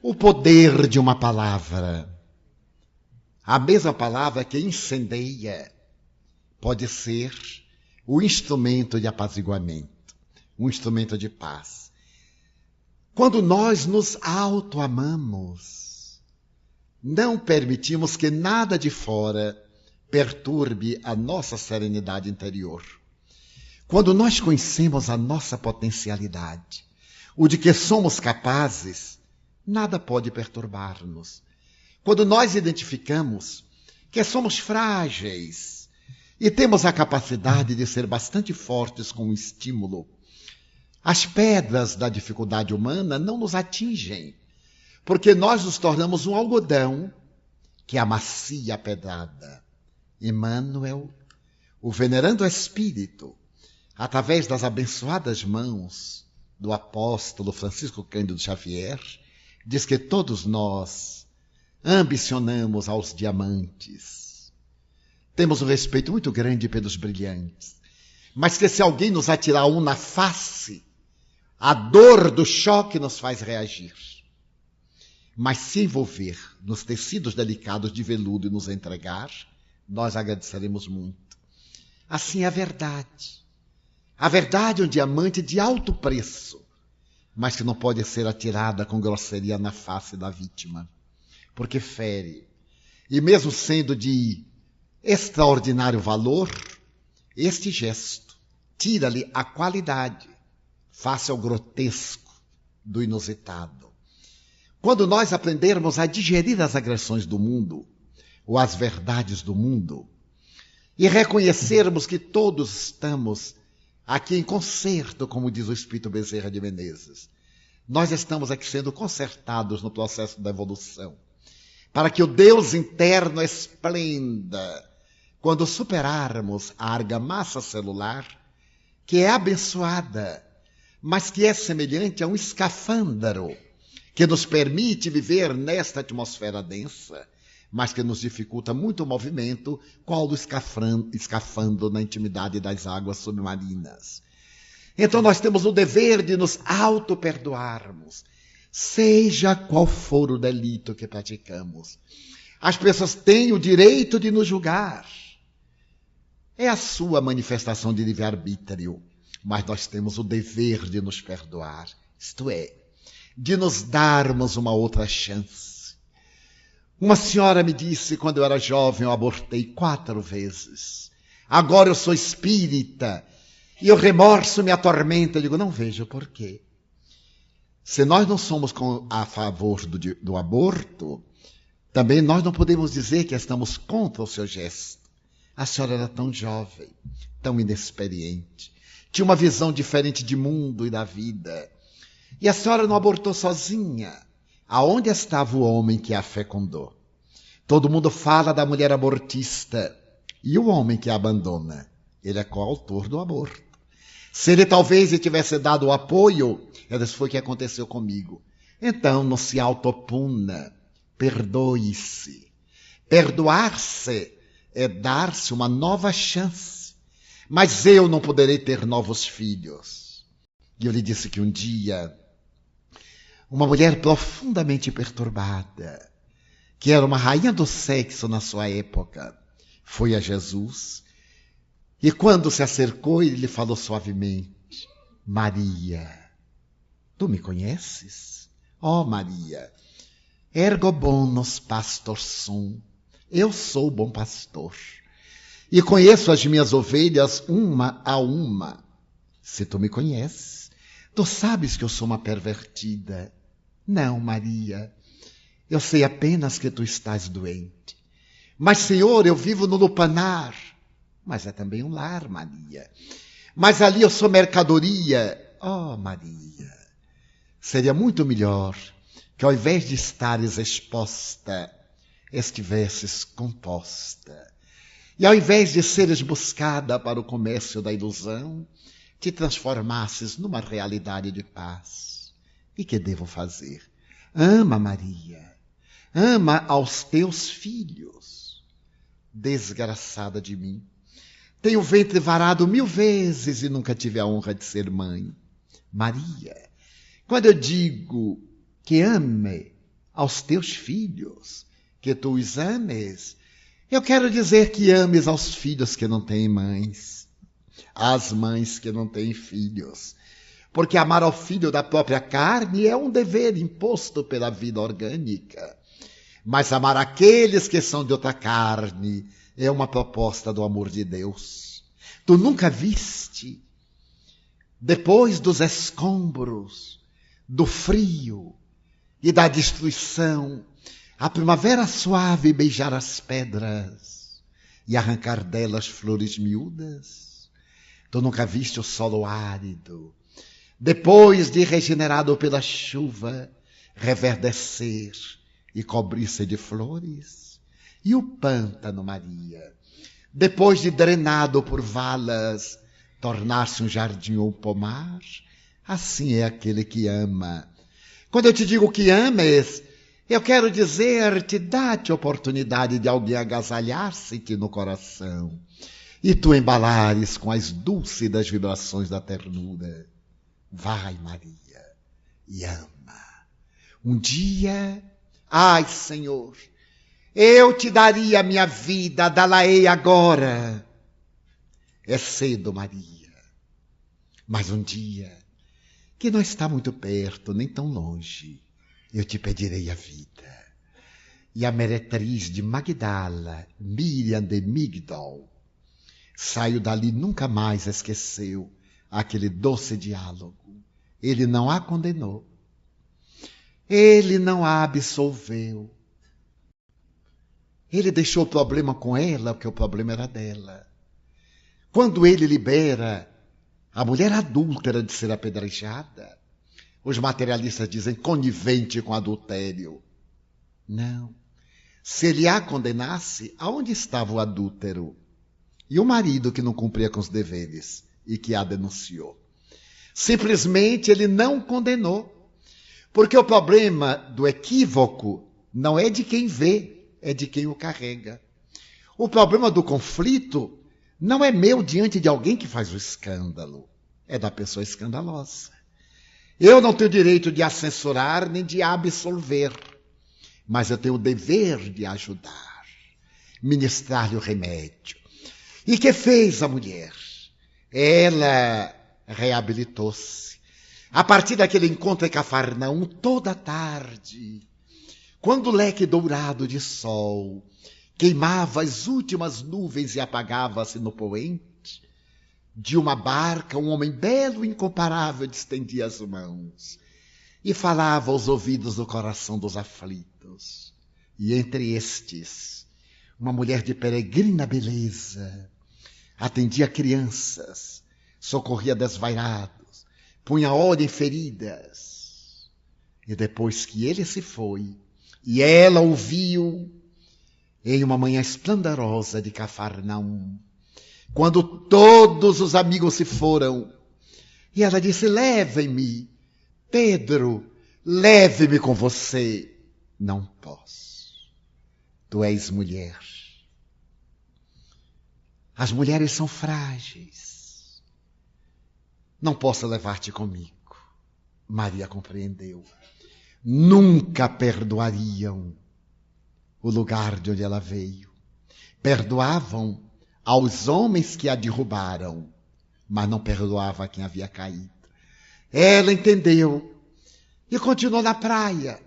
o poder de uma palavra. A mesma palavra que incendeia pode ser o instrumento de apaziguamento, um instrumento de paz. Quando nós nos autoamamos, não permitimos que nada de fora perturbe a nossa serenidade interior. Quando nós conhecemos a nossa potencialidade, o de que somos capazes, nada pode perturbar-nos. Quando nós identificamos que somos frágeis e temos a capacidade de ser bastante fortes com o estímulo, as pedras da dificuldade humana não nos atingem, porque nós nos tornamos um algodão que amacia a pedrada. Emmanuel, o venerando Espírito, através das abençoadas mãos do apóstolo Francisco Cândido Xavier, diz que todos nós ambicionamos aos diamantes. Temos um respeito muito grande pelos brilhantes, mas que se alguém nos atirar um na face, a dor do choque nos faz reagir. Mas se envolver nos tecidos delicados de veludo e nos entregar, nós agradeceremos muito. Assim é a verdade. A verdade é um diamante de alto preço, mas que não pode ser atirada com grosseria na face da vítima, porque fere. E mesmo sendo de extraordinário valor, este gesto tira-lhe a qualidade, face ao grotesco do inusitado. Quando nós aprendermos a digerir as agressões do mundo, ou as verdades do mundo, e reconhecermos que todos estamos aqui em concerto, como diz o Espírito Bezerra de Menezes, nós estamos aqui sendo concertados no processo da evolução, para que o Deus interno esplenda quando superarmos a argamassa celular, que é abençoada, mas que é semelhante a um escafandro, que nos permite viver nesta atmosfera densa, mas que nos dificulta muito o movimento, qual do escafandro na intimidade das águas submarinas. Então nós temos o dever de nos auto-perdoarmos, seja qual for o delito que praticamos. As pessoas têm o direito de nos julgar. É a sua manifestação de livre-arbítrio, mas nós temos o dever de nos perdoar, isto é, de nos darmos uma outra chance. Uma senhora me disse, quando eu era jovem, eu abortei 4 vezes. Agora eu sou espírita e o remorso me atormenta. Eu digo, não vejo por quê. Se nós não somos a favor do aborto, também nós não podemos dizer que estamos contra o seu gesto. A senhora era tão jovem, tão inexperiente, tinha uma visão diferente de mundo e da vida. E a senhora não abortou sozinha. Aonde estava o homem que a fecundou? Todo mundo fala da mulher abortista. E o homem que a abandona? Ele é coautor do aborto. Se ele talvez tivesse dado o apoio, isso foi o que aconteceu comigo. Então, não se autopuna. Perdoe-se. Perdoar-se é dar-se uma nova chance. Mas eu não poderei ter novos filhos. E eu lhe disse que um dia, uma mulher profundamente perturbada, que era uma rainha do sexo na sua época, foi a Jesus, e quando se acercou, ele lhe falou suavemente, Maria, tu me conheces? Oh, Maria, ergo bonus pastor sum, eu sou o bom pastor, e conheço as minhas ovelhas uma a uma. Se tu me conheces, tu sabes que eu sou uma pervertida. Não, Maria, eu sei apenas que tu estás doente. Mas, Senhor, eu vivo no lupanar. Mas é também um lar, Maria. Mas ali eu sou mercadoria. Oh, Maria, seria muito melhor que ao invés de estares exposta, estivesses composta. E ao invés de seres buscada para o comércio da ilusão, te transformasses numa realidade de paz. E que devo fazer? Ama, Maria. Ama aos teus filhos. Desgraçada de mim. Tenho o ventre varado 1000 vezes e nunca tive a honra de ser mãe. Maria, quando eu digo que ame, aos teus filhos, que tu os ames. Eu quero dizer que ames aos filhos que não têm mães, às mães que não têm filhos. Porque amar ao filho da própria carne é um dever imposto pela vida orgânica. Mas amar aqueles que são de outra carne é uma proposta do amor de Deus. Tu nunca viste, depois dos escombros, do frio e da destruição, a primavera suave beijar as pedras e arrancar delas flores miúdas? Tu nunca viste o solo árido, depois de regenerado pela chuva, reverdecer e cobrir-se de flores? E o pântano, Maria, depois de drenado por valas, tornar-se um jardim ou um pomar? Assim é aquele que ama. Quando eu te digo que ames, eu quero dizer-te, dá-te oportunidade de alguém agasalhar-se-te no coração e tu embalares com as dúlcidas vibrações da ternura. Vai, Maria, e ama. Um dia, ai, Senhor, eu te daria a minha vida, dá-la-ei agora. É cedo, Maria, mas um dia, que não está muito perto, nem tão longe, eu te pedirei a vida. E a meretriz de Magdala, Miriam de Migdol, saiu dali, nunca mais esqueceu aquele doce diálogo. Ele não a condenou. Ele não a absolveu. Ele deixou o problema com ela, porque o problema era dela. Quando ele libera a mulher adúltera de ser apedrejada, os materialistas dizem conivente com adultério. Não. Se ele a condenasse, aonde estava o adúltero? E o marido que não cumpria com os deveres e que a denunciou? Simplesmente ele não condenou. Porque o problema do equívoco não é de quem vê, é de quem o carrega. O problema do conflito não é meu diante de alguém que faz o escândalo, é da pessoa escandalosa. Eu não tenho direito de a censurar nem de a absolver, mas eu tenho o dever de ajudar, ministrar-lhe o remédio. E que fez a mulher? Ela reabilitou-se. A partir daquele encontro em Cafarnaum, toda a tarde, quando o leque dourado de sol queimava as últimas nuvens e apagava-se no poente, de uma barca, um homem belo e incomparável estendia as mãos e falava aos ouvidos do coração dos aflitos. E entre estes, uma mulher de peregrina beleza atendia crianças, socorria desvairados, punha óleo em feridas. E depois que ele se foi, e ela o viu, em uma manhã esplendorosa de Cafarnaum, quando todos os amigos se foram, e ela disse: levem-me, Pedro, leve-me com você. Não posso, tu és mulher. As mulheres são frágeis. Não posso levar-te comigo. Maria compreendeu. Nunca perdoariam o lugar de onde ela veio. Perdoavam aos homens que a derrubaram, mas não perdoava a quem havia caído. Ela entendeu e continuou na praia.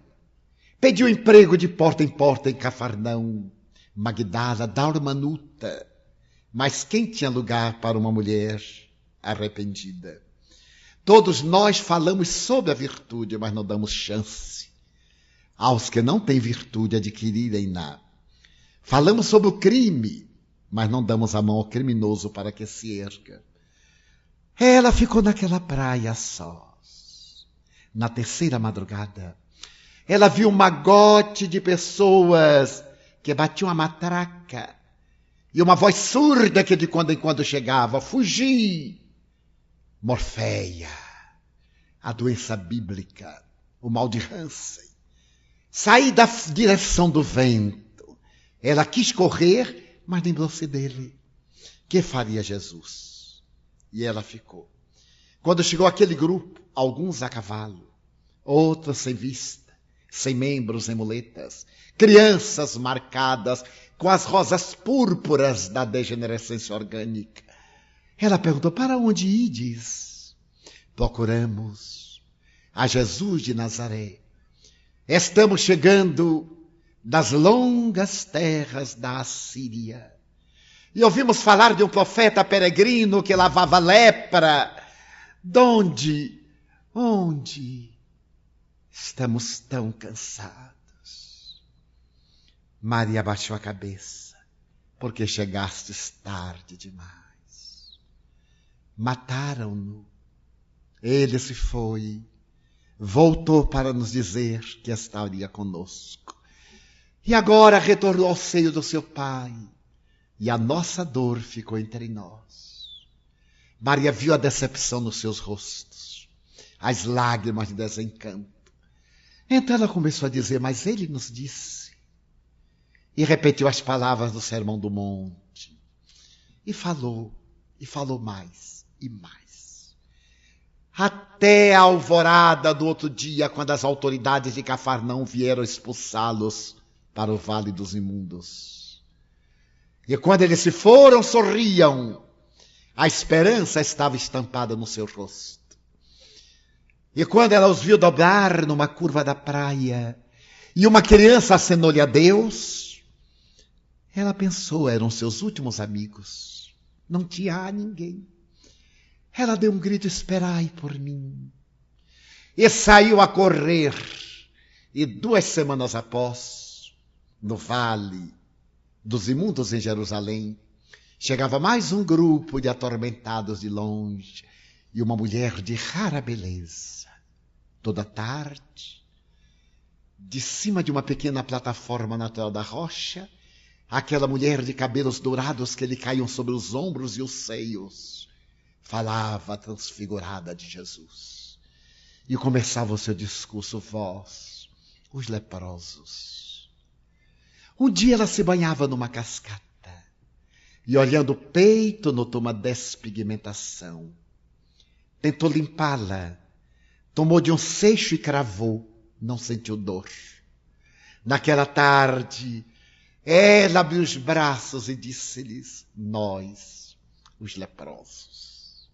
Pediu emprego de porta em porta em Cafarnaum, Magdala, Dalmanuta. Mas quem tinha lugar para uma mulher arrependida? Todos nós falamos sobre a virtude, mas não damos chance aos que não têm virtude adquirirem-na. Falamos sobre o crime, mas não damos a mão ao criminoso para que se erga. Ela ficou naquela praia a sós. Na terceira madrugada, ela viu um magote de pessoas que batiam a matraca e uma voz surda que de quando em quando chegava: fugi! Morfeia, a doença bíblica, o mal de Hansen. Saí da direção do vento. Ela quis correr, mas lembrou-se dele. Que faria Jesus? E ela ficou. Quando chegou aquele grupo, alguns a cavalo, outros sem vista, sem membros em muletas, crianças marcadas com as rosas púrpuras da degenerescência orgânica. Ela perguntou: para onde ides? Procuramos a Jesus de Nazaré. Estamos chegando das longas terras da Assíria. E ouvimos falar de um profeta peregrino que lavava lepra. Onde? Estamos tão cansados. Maria abaixou a cabeça, porque chegastes tarde demais. Mataram-no. Ele se foi, voltou para nos dizer que estaria conosco. E agora retornou ao seio do seu Pai, e a nossa dor ficou entre nós. Maria viu a decepção nos seus rostos, as lágrimas de desencanto. Então ela começou a dizer: mas ele nos disse. E repetiu as palavras do Sermão do Monte. E falou mais e mais. Até a alvorada do outro dia, quando as autoridades de Cafarnaum vieram expulsá-los para o Vale dos Imundos. E quando eles se foram, sorriam. A esperança estava estampada no seu rosto. E quando ela os viu dobrar numa curva da praia, e uma criança acenou-lhe a Deus, ela pensou: eram seus últimos amigos. Não tinha ninguém. Ela deu um grito: esperai por mim. E saiu a correr. E 2 semanas após, no Vale dos Imundos em Jerusalém, chegava mais um grupo de atormentados de longe, e uma mulher de rara beleza. Toda tarde, de cima de uma pequena plataforma natural da rocha, aquela mulher de cabelos dourados que lhe caíam sobre os ombros e os seios, falava transfigurada de Jesus. E começava o seu discurso: vós, os leprosos. Um dia ela se banhava numa cascata, e olhando o peito notou uma despigmentação. Tentou limpá-la, tomou de um seixo e cravou, não sentiu dor. Naquela tarde, ela abriu os braços e disse-lhes: nós, os leprosos.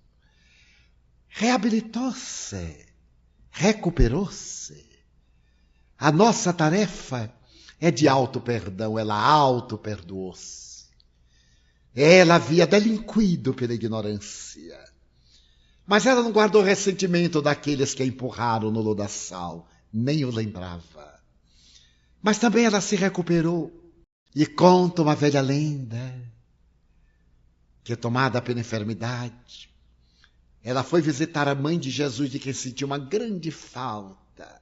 Reabilitou-se, recuperou-se. A nossa tarefa é de auto-perdão, ela auto-perdoou-se. Ela havia delinquido pela ignorância. Mas ela não guardou ressentimento daqueles que a empurraram no lodaçal, nem o lembrava. Mas também ela se recuperou. E conta uma velha lenda que, tomada pela enfermidade, ela foi visitar a mãe de Jesus, de quem sentiu uma grande falta.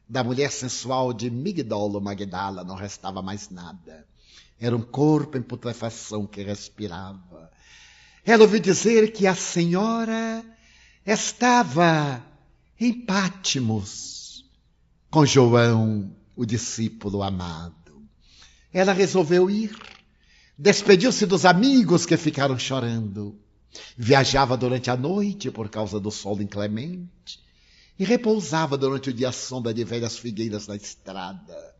Da mulher sensual de Migdolo Magdala não restava mais nada. Era um corpo em putrefação que respirava. Ela ouviu dizer que a senhora estava em Pátimos com João, o discípulo amado. Ela resolveu ir, despediu-se dos amigos que ficaram chorando. Viajava durante a noite por causa do sol inclemente e repousava durante o dia à sombra de velhas figueiras na estrada.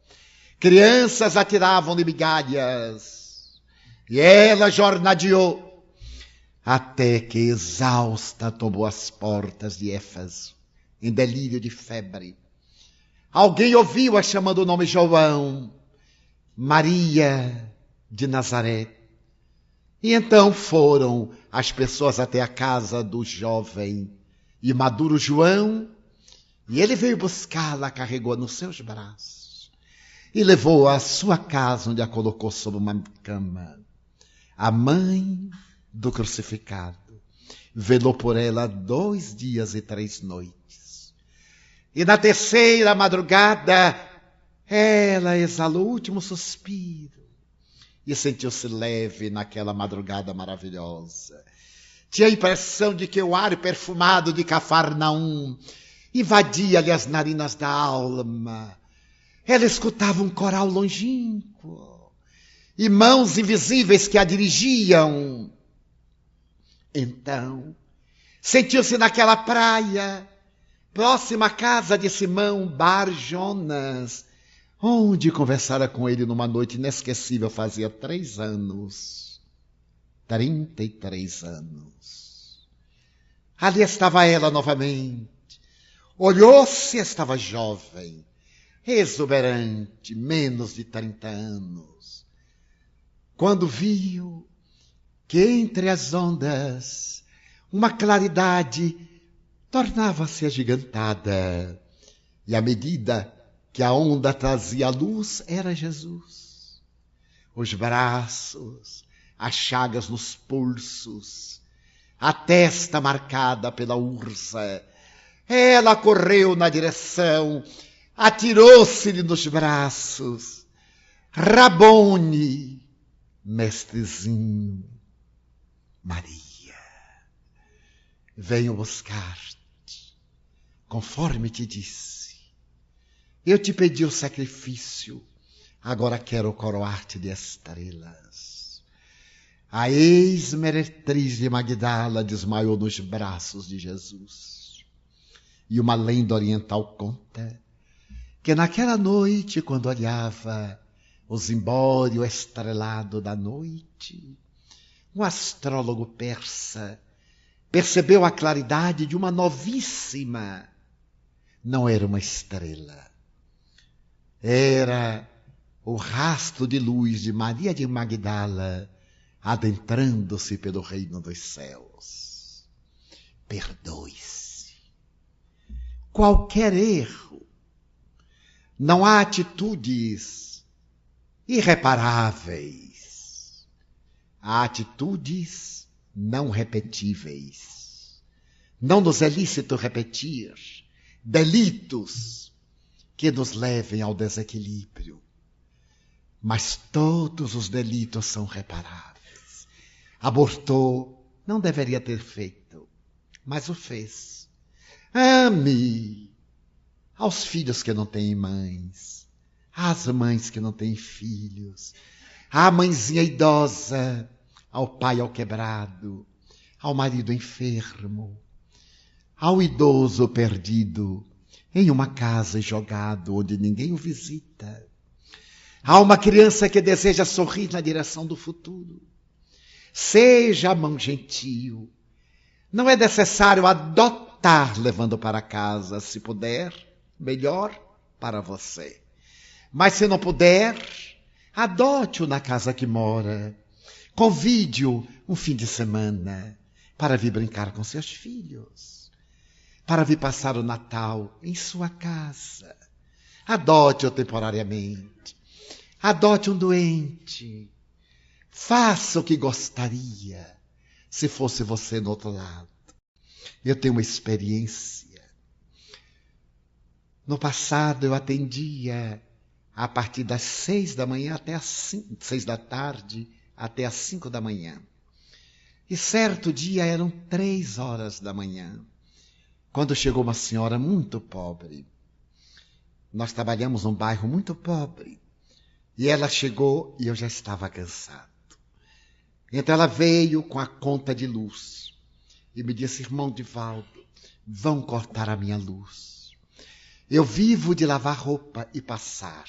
Crianças atiravam-lhe migalhas e ela jornadeou até que, exausta, tomou as portas de Éfeso, em delírio de febre. Alguém ouviu-a chamando o nome João, Maria de Nazaré. E então foram as pessoas até a casa do jovem e maduro João, e ele veio buscá-la, carregou-a nos seus braços e levou-a à sua casa, onde a colocou sobre uma cama. A mãe do crucificado velou por ela 2 dias e 3 noites. E na 3ª madrugada, ela exalou o último suspiro e sentiu-se leve naquela madrugada maravilhosa. Tinha a impressão de que o ar perfumado de Cafarnaum invadia-lhe as narinas da alma. Ela escutava um coral longínquo e mãos invisíveis que a dirigiam. Então, sentiu-se naquela praia, próxima à casa de Simão Bar Jonas, onde conversara com ele numa noite inesquecível fazia 3 anos. 33 anos. Ali estava ela novamente. Olhou-se, estava jovem, exuberante, menos de 30 anos. Quando viu que entre as ondas uma claridade tornava-se agigantada, e à medida que a onda trazia a luz, era Jesus. Os braços, as chagas nos pulsos, a testa marcada pela ursa. Ela correu na direção, atirou-se-lhe nos braços. Rabone, mestrezinho, Maria, venho buscar-te, conforme te disse. Eu te pedi o sacrifício, agora quero coroar-te de estrelas. A ex-meretriz de Magdala desmaiou nos braços de Jesus. E uma lenda oriental conta que naquela noite, quando olhava o zimbório estrelado da noite, um astrólogo persa percebeu a claridade de uma novíssima. Não era uma estrela. Era o rastro de luz de Maria de Magdala adentrando-se pelo reino dos céus. Perdoe-se. Qualquer erro. Não há atitudes irreparáveis. Há atitudes não repetíveis. Não nos é lícito repetir delitos que nos levem ao desequilíbrio. Mas todos os delitos são reparáveis. Abortou, não deveria ter feito, mas o fez. Ame aos filhos que não têm mães, às mães que não têm filhos, à mãezinha idosa, ao pai ao quebrado, ao marido enfermo, ao idoso perdido em uma casa jogado onde ninguém o visita. Há uma criança que deseja sorrir na direção do futuro. Seja a mão gentil. Não é necessário adotar levando para casa. Se puder, melhor para você. Mas se não puder, adote-o na casa que mora. Convide-o um fim de semana para vir brincar com seus filhos. Para vir passar o Natal em sua casa. Adote-o temporariamente. Adote um doente. Faça o que gostaria se fosse você do outro lado. Eu tenho uma experiência. No passado eu atendia a partir das 6 da manhã até as 6 da tarde até as 5 da manhã. E certo dia eram 3 horas da manhã, quando chegou uma senhora muito pobre. Nós trabalhamos num bairro muito pobre. E ela chegou e eu já estava cansado. Então ela veio com a conta de luz e me disse: irmão Divaldo, vão cortar a minha luz. Eu vivo de lavar roupa e passar.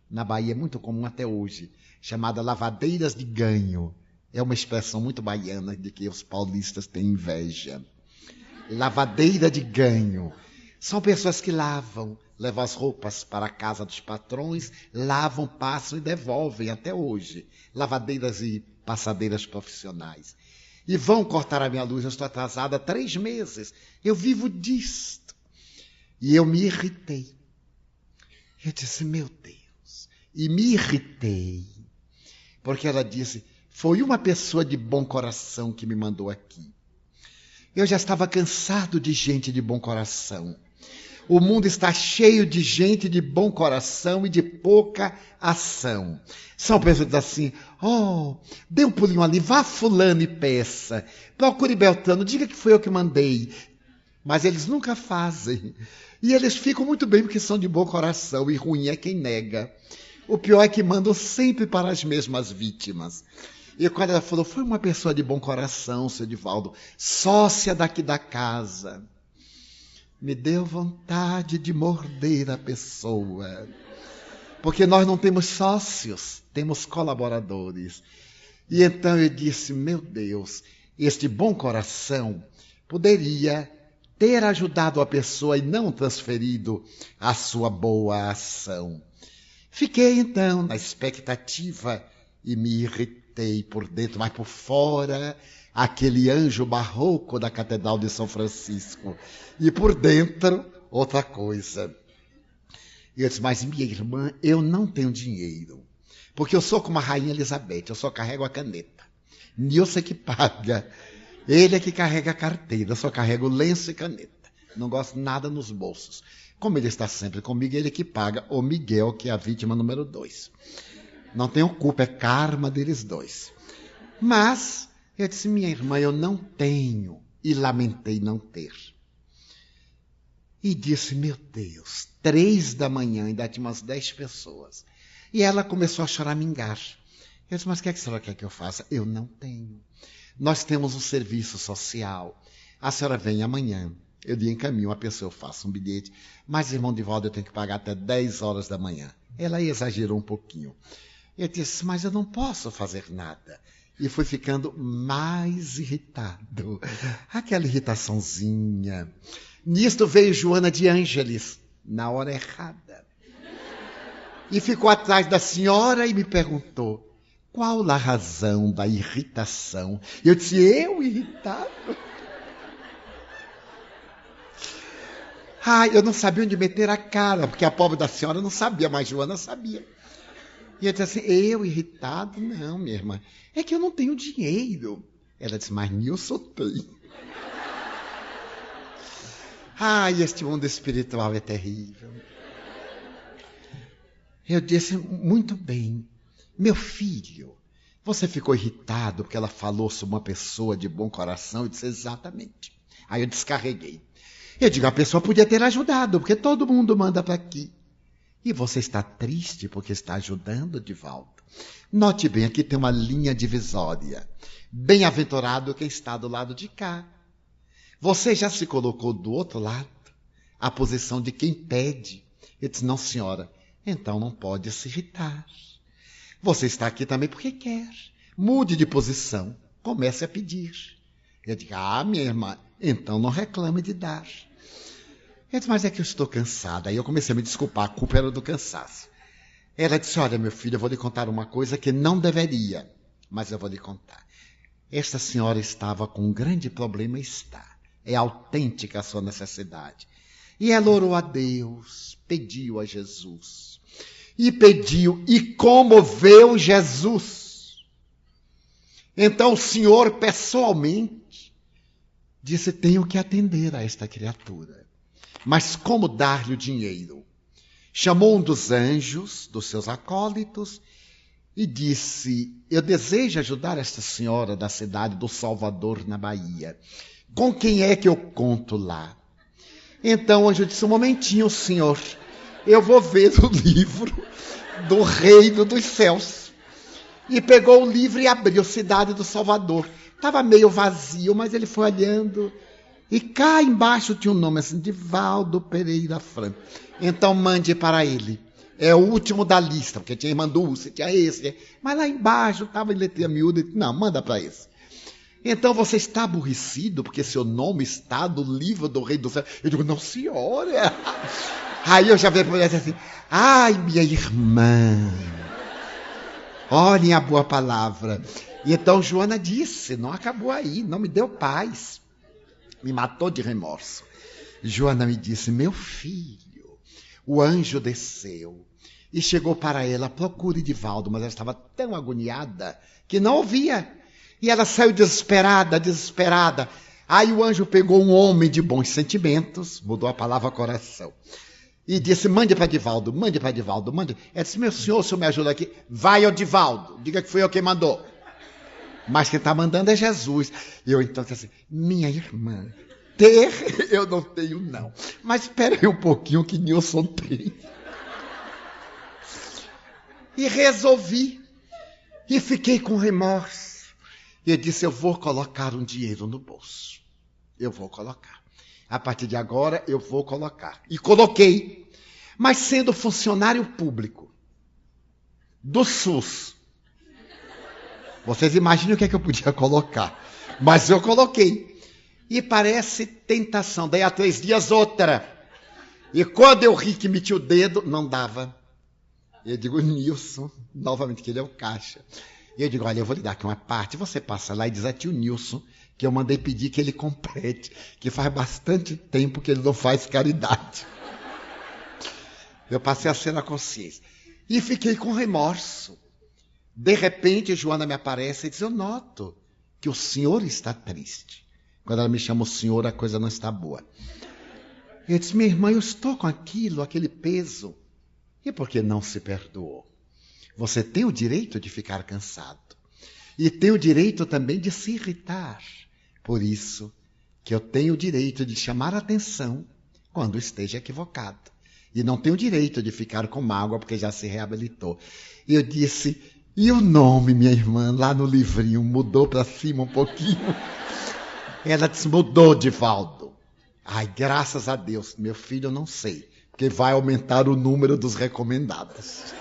Na Bahia é muito comum até hoje, chamada lavadeiras de ganho. É uma expressão muito baiana de que os paulistas têm inveja. Lavadeira de ganho. São pessoas que lavam, levam as roupas para a casa dos patrões, lavam, passam e devolvem até hoje. Lavadeiras e passadeiras profissionais. E vão cortar a minha luz, eu estou atrasada há 3 meses. Eu vivo disto. E eu me irritei. Eu disse, meu Deus. E me irritei. Porque ela disse, foi uma pessoa de bom coração que me mandou aqui. Eu já estava cansado de gente de bom coração. O mundo está cheio de gente de bom coração e de pouca ação. São pessoas que dizem assim, dê um pulinho ali, vá fulano e peça. Procure Beltrano, diga que foi eu que mandei. Mas eles nunca fazem. E eles ficam muito bem porque são de bom coração e ruim é quem nega. O pior é que mandam sempre para as mesmas vítimas. E quando ela falou, foi uma pessoa de bom coração, seu Divaldo, sócia daqui da casa. Me deu vontade de morder a pessoa. Porque nós não temos sócios, temos colaboradores. E então eu disse, meu Deus, este bom coração poderia ter ajudado a pessoa e não transferido a sua boa ação. Fiquei então na expectativa e me irritei por dentro, mas por fora, aquele anjo barroco da Catedral de São Francisco. E por dentro, outra coisa. E eu disse, mas minha irmã, eu não tenho dinheiro. Porque eu sou como a Rainha Elizabeth, eu só carrego a caneta. Nilson é que paga. Ele é que carrega a carteira, eu só carrego lenço e caneta. Não gosto nada nos bolsos. Como ele está sempre comigo, ele que paga. O Miguel, que é a vítima número 2. Não tenho culpa, é karma deles dois. Mas eu disse, minha irmã, eu não tenho. E lamentei não ter. E disse, meu Deus, 3 da manhã, ainda tinha umas 10 pessoas. E ela começou a choramingar. Eu disse, mas o que é que a senhora quer que eu faça? Eu não tenho. Nós temos um serviço social. A senhora vem amanhã. Eu lhe encaminho uma pessoa, eu faço um bilhete. Mas, irmão Divaldo, eu tenho que pagar até 10 horas da manhã. Ela exagerou um pouquinho. Eu disse, mas eu não posso fazer nada. E fui ficando mais irritado. Aquela irritaçãozinha. Nisto veio Joana de Ângeles, na hora errada. E ficou atrás da senhora e me perguntou, qual a razão da irritação? Eu disse, eu irritado? Eu não sabia onde meter a cara, porque a pobre da senhora não sabia, mas Joana sabia. E eu disse assim, eu irritado? Não, minha irmã, é que eu não tenho dinheiro. Ela disse, mas Nilson tem. Este mundo espiritual é terrível. Eu disse, muito bem, meu filho, você ficou irritado porque ela falou sobre uma pessoa de bom coração? Eu disse, exatamente. Aí eu descarreguei. Eu digo, a pessoa podia ter ajudado, porque todo mundo manda para aqui. E você está triste porque está ajudando, Divaldo? Note bem, aqui tem uma linha divisória. Bem-aventurado quem está do lado de cá. Você já se colocou do outro lado? A posição de quem pede. Eu disse, não, senhora. Então não pode se irritar. Você está aqui também porque quer. Mude de posição. Comece a pedir. Eu digo, minha irmã, então não reclame de dar. Eu disse, mas é que eu estou cansada. Aí eu comecei a me desculpar, a culpa era do cansaço. Ela disse, olha, meu filho, eu vou lhe contar uma coisa que não deveria, mas eu vou lhe contar. Esta senhora estava com um grande problema e está. É autêntica a sua necessidade. E ela orou a Deus, pediu a Jesus. E pediu, e comoveu Jesus. Então o Senhor, pessoalmente, disse, tenho que atender a esta criatura. Mas como dar-lhe o dinheiro? Chamou um dos anjos, dos seus acólitos, e disse, eu desejo ajudar esta senhora da cidade do Salvador, na Bahia. Com quem é que eu conto lá? Então o anjo disse, um momentinho, senhor, eu vou ver o livro do Reino dos Céus. E pegou o livro e abriu, Cidade do Salvador. Estava meio vazio, mas ele foi olhando. E cá embaixo tinha um nome assim, Divaldo Pereira Franco. Então mande para ele. É o último da lista, porque tinha irmã Dulce, tinha esse. Mas lá embaixo estava em letrinha miúda. Não, manda para esse. Então você está aborrecido porque seu nome está no livro do Rei do Céu. Eu digo, não, senhora. Aí eu já vejo para mulher assim, minha irmã. Olhem a boa palavra. E então Joana disse, não acabou aí, não me deu paz. Me matou de remorso. Joana me disse, meu filho, o anjo desceu e chegou para ela, procure Divaldo, mas ela estava tão agoniada que não ouvia. E ela saiu desesperada. Aí o anjo pegou um homem de bons sentimentos, mudou a palavra coração, e disse, mande para Divaldo, mande para Divaldo, mande. Ela disse, meu senhor, o senhor me ajuda aqui. Vai ao Divaldo, diga que foi eu quem mandou. Mas quem está mandando é Jesus. E eu então disse assim, minha irmã, ter eu não tenho não. Mas espera aí um pouquinho que Nilson tem. E resolvi. E fiquei com remorso. E eu disse, eu vou colocar um dinheiro no bolso. Eu vou colocar. A partir de agora eu vou colocar. E coloquei. Mas sendo funcionário público do SUS. Vocês imaginem o que é que eu podia colocar. Mas eu coloquei. E parece tentação. Daí há 3 dias outra. E quando eu ri que meti o dedo, não dava. Eu digo, Nilson, novamente, que ele é o caixa. Eu digo, olha, eu vou lhe dar aqui uma parte. Você passa lá e diz a tio Nilson que eu mandei pedir que ele complete. Que faz bastante tempo que ele não faz caridade. Eu passei a ser na consciência. E fiquei com remorso. De repente, Joana me aparece e diz, eu noto que o senhor está triste. Quando ela me chama o senhor, a coisa não está boa. Eu disse, minha irmã, eu estou com aquele peso. E por que não se perdoou? Você tem o direito de ficar cansado. E tem o direito também de se irritar. Por isso que eu tenho o direito de chamar a atenção quando esteja equivocado. E não tenho o direito de ficar com mágoa porque já se reabilitou. E eu disse, e o nome, minha irmã, lá no livrinho, mudou para cima um pouquinho? Ela disse, mudou, Divaldo. Ai, graças a Deus, meu filho, eu não sei, porque vai aumentar o número dos recomendados.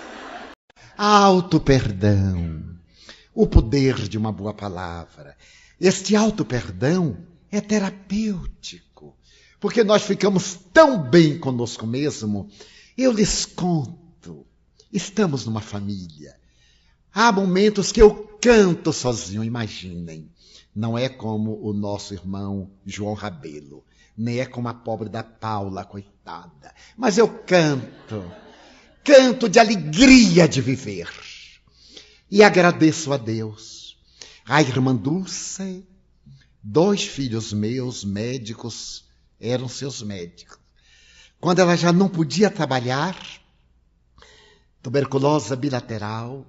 Auto-perdão, o poder de uma boa palavra. Este auto-perdão é terapêutico, porque nós ficamos tão bem conosco mesmo. Eu lhes conto, estamos numa família. Há momentos que eu canto sozinho, imaginem. Não é como o nosso irmão João Rabelo, nem é como a pobre da Paula, coitada. Mas eu canto de alegria de viver. E agradeço a Deus. A irmã Dulce, 2 filhos meus, médicos, eram seus médicos. Quando ela já não podia trabalhar, tuberculose bilateral,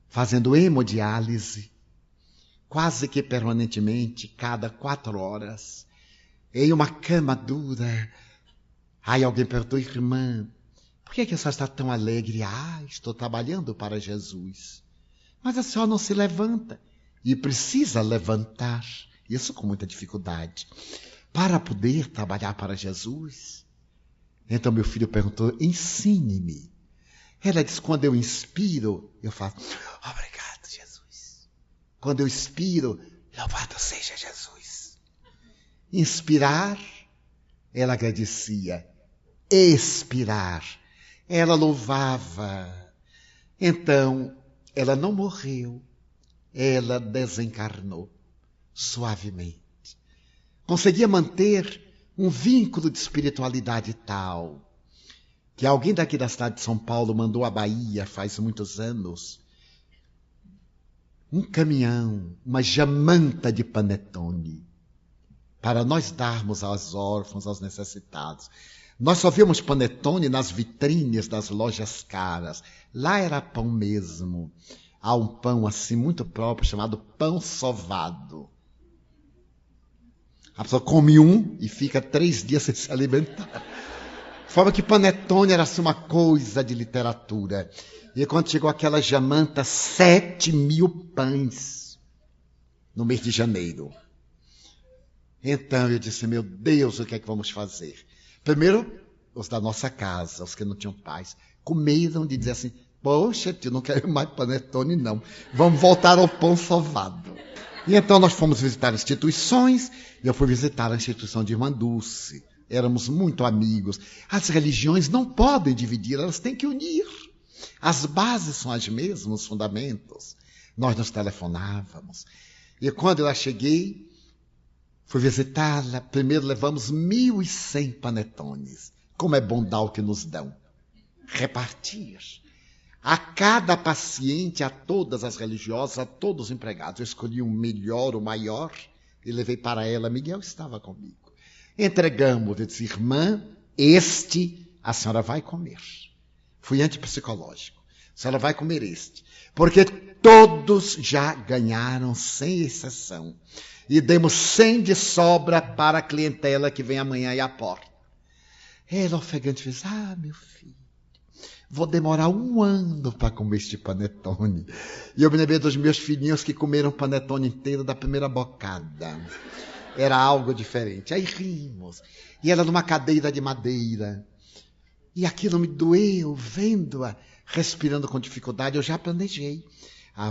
fazendo hemodiálise, quase que permanentemente, cada 4 horas, em uma cama dura. Aí alguém perguntou, irmã, por que a senhora está tão alegre? Ah, estou trabalhando para Jesus. Mas a senhora não se levanta. E precisa levantar, isso com muita dificuldade, para poder trabalhar para Jesus. Então meu filho perguntou, ensine-me. Ela disse, quando eu inspiro, eu faço, obrigado, Jesus. Quando eu expiro, louvado seja Jesus. Inspirar, ela agradecia. Expirar, ela louvava. Então, ela não morreu, ela desencarnou suavemente. Conseguia manter um vínculo de espiritualidade tal que alguém daqui da cidade de São Paulo mandou à Bahia, faz muitos anos, um caminhão, uma jamanta de panetone, para nós darmos aos órfãos, aos necessitados. Nós só víamos panetone nas vitrines das lojas caras. Lá era pão mesmo. Há um pão assim muito próprio chamado pão sovado. A pessoa come um e fica 3 dias sem se alimentar. De forma que panetone era assim uma coisa de literatura. E quando chegou aquela jamanta, 7.000 pães no mês de janeiro. Então eu disse, meu Deus, o que é que vamos fazer? Primeiro, os da nossa casa, os que não tinham pais, comeram de dizer assim, poxa, tio, não quero mais panetone, não. Vamos voltar ao pão sovado. E então nós fomos visitar instituições, e eu fui visitar a instituição de Irmã Dulce. Éramos muito amigos. As religiões não podem dividir, elas têm que unir. As bases são as mesmas, os fundamentos. Nós nos telefonávamos. E quando eu lá cheguei, fui visitá-la, primeiro levamos 1.100 panetones. Como é bom dar o que nos dão. Repartir. A cada paciente, a todas as religiosas, a todos os empregados. Eu escolhi o melhor, o maior, e levei para ela. Miguel estava comigo. Entregamos, eu disse, irmã, este a senhora vai comer. Fui antipsicológico. A senhora vai comer este. Porque todos já ganharam, sem exceção. E demos 100 de sobra para a clientela que vem amanhã e à porta. Ela, ofegante, fez, meu filho, vou demorar 1 ano para comer este panetone. E eu me lembrei dos meus filhinhos que comeram panetone inteiro da primeira bocada. Era algo diferente. Aí rimos. E ela numa cadeira de madeira. E aquilo me doeu, vendo-a respirando com dificuldade. Eu já planejei.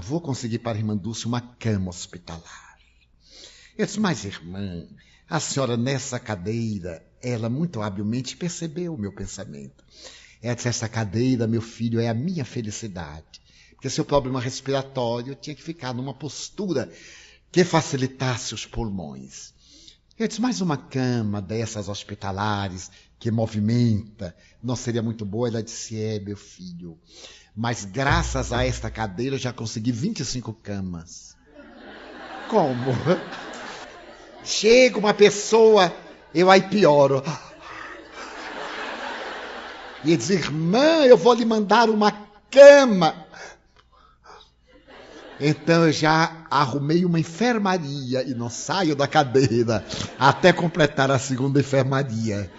Vou conseguir para a irmã Dulce uma cama hospitalar. Eu disse, mas irmã, a senhora nessa cadeira, ela muito habilmente percebeu o meu pensamento. Ela disse, essa cadeira, meu filho, é a minha felicidade. Porque seu problema respiratório tinha que ficar numa postura que facilitasse os pulmões. Eu disse, mas uma cama dessas hospitalares que movimenta não seria muito boa? Ela disse, meu filho, mas graças a esta cadeira eu já consegui 25 camas. Como? Chega uma pessoa, eu aí pioro. E diz, irmã, eu vou lhe mandar uma cama. Então eu já arrumei uma enfermaria e não saio da cadeira até completar a segunda enfermaria.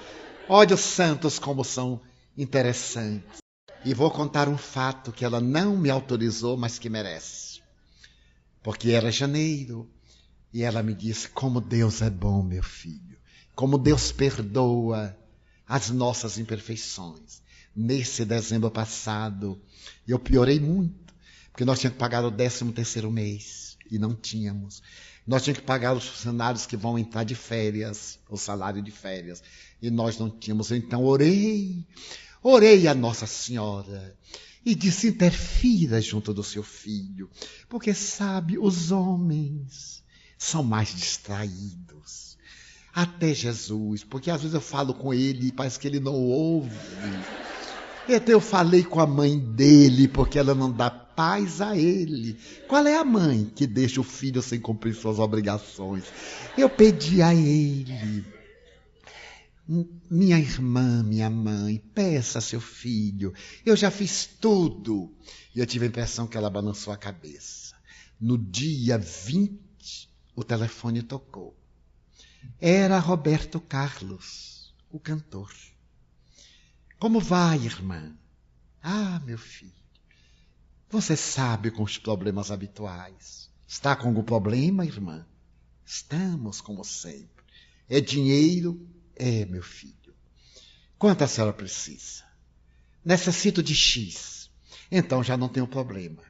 Olha os santos como são interessantes. E vou contar um fato que ela não me autorizou, mas que merece. Porque era janeiro e ela me disse, como Deus é bom, meu filho. Como Deus perdoa as nossas imperfeições. Nesse dezembro passado, eu piorei muito. Porque nós tínhamos que pagar o 13º mês e não tínhamos. Nós tínhamos que pagar os funcionários que vão entrar de férias, o salário de férias, e nós não tínhamos. Então orei a Nossa Senhora e disse, interfira junto do seu filho, porque sabe, os homens são mais distraídos. Até Jesus, porque às vezes eu falo com ele e parece que ele não ouve. Então eu falei com a mãe dele, porque ela não dá paz a ele. Qual é a mãe que deixa o filho sem cumprir suas obrigações? Eu pedi a ele, minha irmã, minha mãe, peça a seu filho. Eu já fiz tudo. E eu tive a impressão que ela balançou a cabeça. No dia 20, o telefone tocou. Era Roberto Carlos, o cantor. Como vai, irmã? Meu filho, você sabe com os problemas habituais. Está com algum problema, irmã? Estamos, como sempre. É dinheiro? Meu filho. Quanto a senhora precisa? Necessito de X. Então já não tenho problema.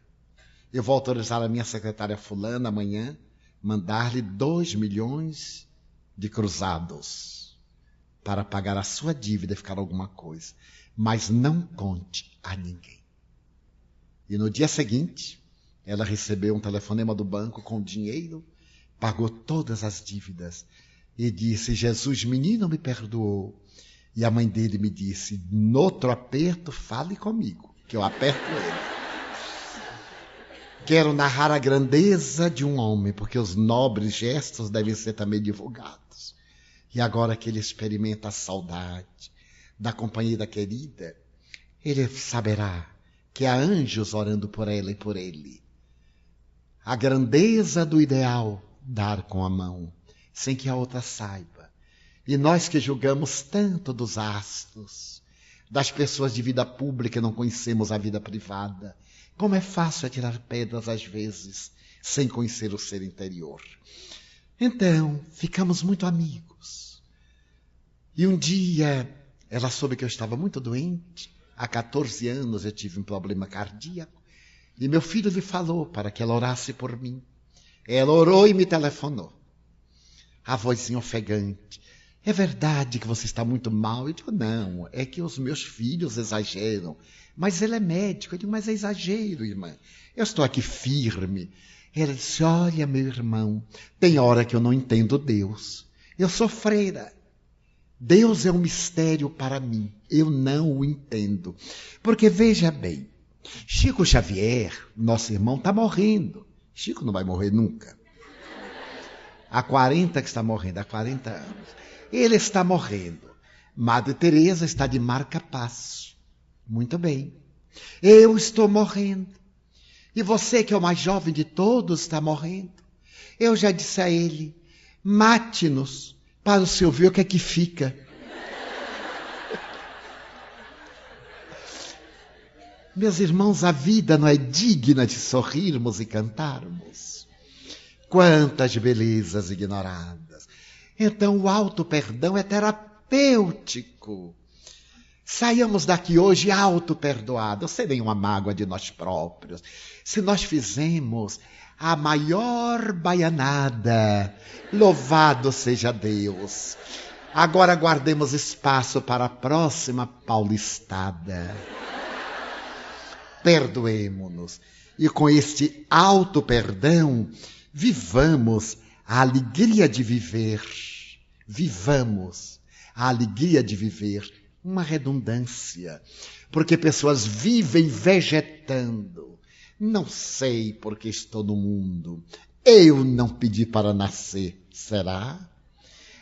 Eu vou autorizar a minha secretária fulana amanhã mandar-lhe 2 milhões de cruzados para pagar a sua dívida e ficar alguma coisa. Mas não conte a ninguém. E no dia seguinte, ela recebeu um telefonema do banco com dinheiro, pagou todas as dívidas e disse, Jesus, menino, me perdoou. E a mãe dele me disse, no outro aperto, fale comigo, que eu aperto ele. Quero narrar a grandeza de um homem, porque os nobres gestos devem ser também divulgados. E agora que ele experimenta a saudade da companheira querida, ele saberá que há anjos orando por ela e por ele. A grandeza do ideal, dar com a mão, sem que a outra saiba. E nós que julgamos tanto dos astros, das pessoas de vida pública e não conhecemos a vida privada, como é fácil atirar pedras às vezes, sem conhecer o ser interior. Então, ficamos muito amigos. E um dia, ela soube que eu estava muito doente. Há 14 anos eu tive um problema cardíaco. E meu filho lhe falou para que ela orasse por mim. Ela orou e me telefonou. A vozinha ofegante. É verdade que você está muito mal? Eu digo, não, é que os meus filhos exageram. Mas ele é médico. Eu digo, mas é exagero, irmã. Eu estou aqui firme. Ela disse, olha, meu irmão, tem hora que eu não entendo Deus. Eu sou freira. Deus é um mistério para mim. Eu não o entendo. Porque, veja bem, Chico Xavier, nosso irmão, está morrendo. Chico não vai morrer nunca. Há 40 que está morrendo, há 40 anos. Ele está morrendo. Madre Teresa está de marca-passo. Muito bem. Eu estou morrendo. E você, que é o mais jovem de todos, está morrendo. Eu já disse a ele, mate-nos para o senhor ver o que é que fica. Meus irmãos, a vida não é digna de sorrirmos e cantarmos. Quantas belezas ignoradas. Então o auto-perdão é terapêutico. Saiamos daqui hoje auto-perdoados, sem nenhuma mágoa de nós próprios. Se nós fizemos a maior baianada, louvado seja Deus. Agora guardemos espaço para a próxima paulistada. Perdoemo-nos. E com este auto-perdão, vivamos a alegria de viver. Vivamos a alegria de viver. Uma redundância. Porque pessoas vivem vegetando. Não sei porque estou no mundo. Eu não pedi para nascer. Será?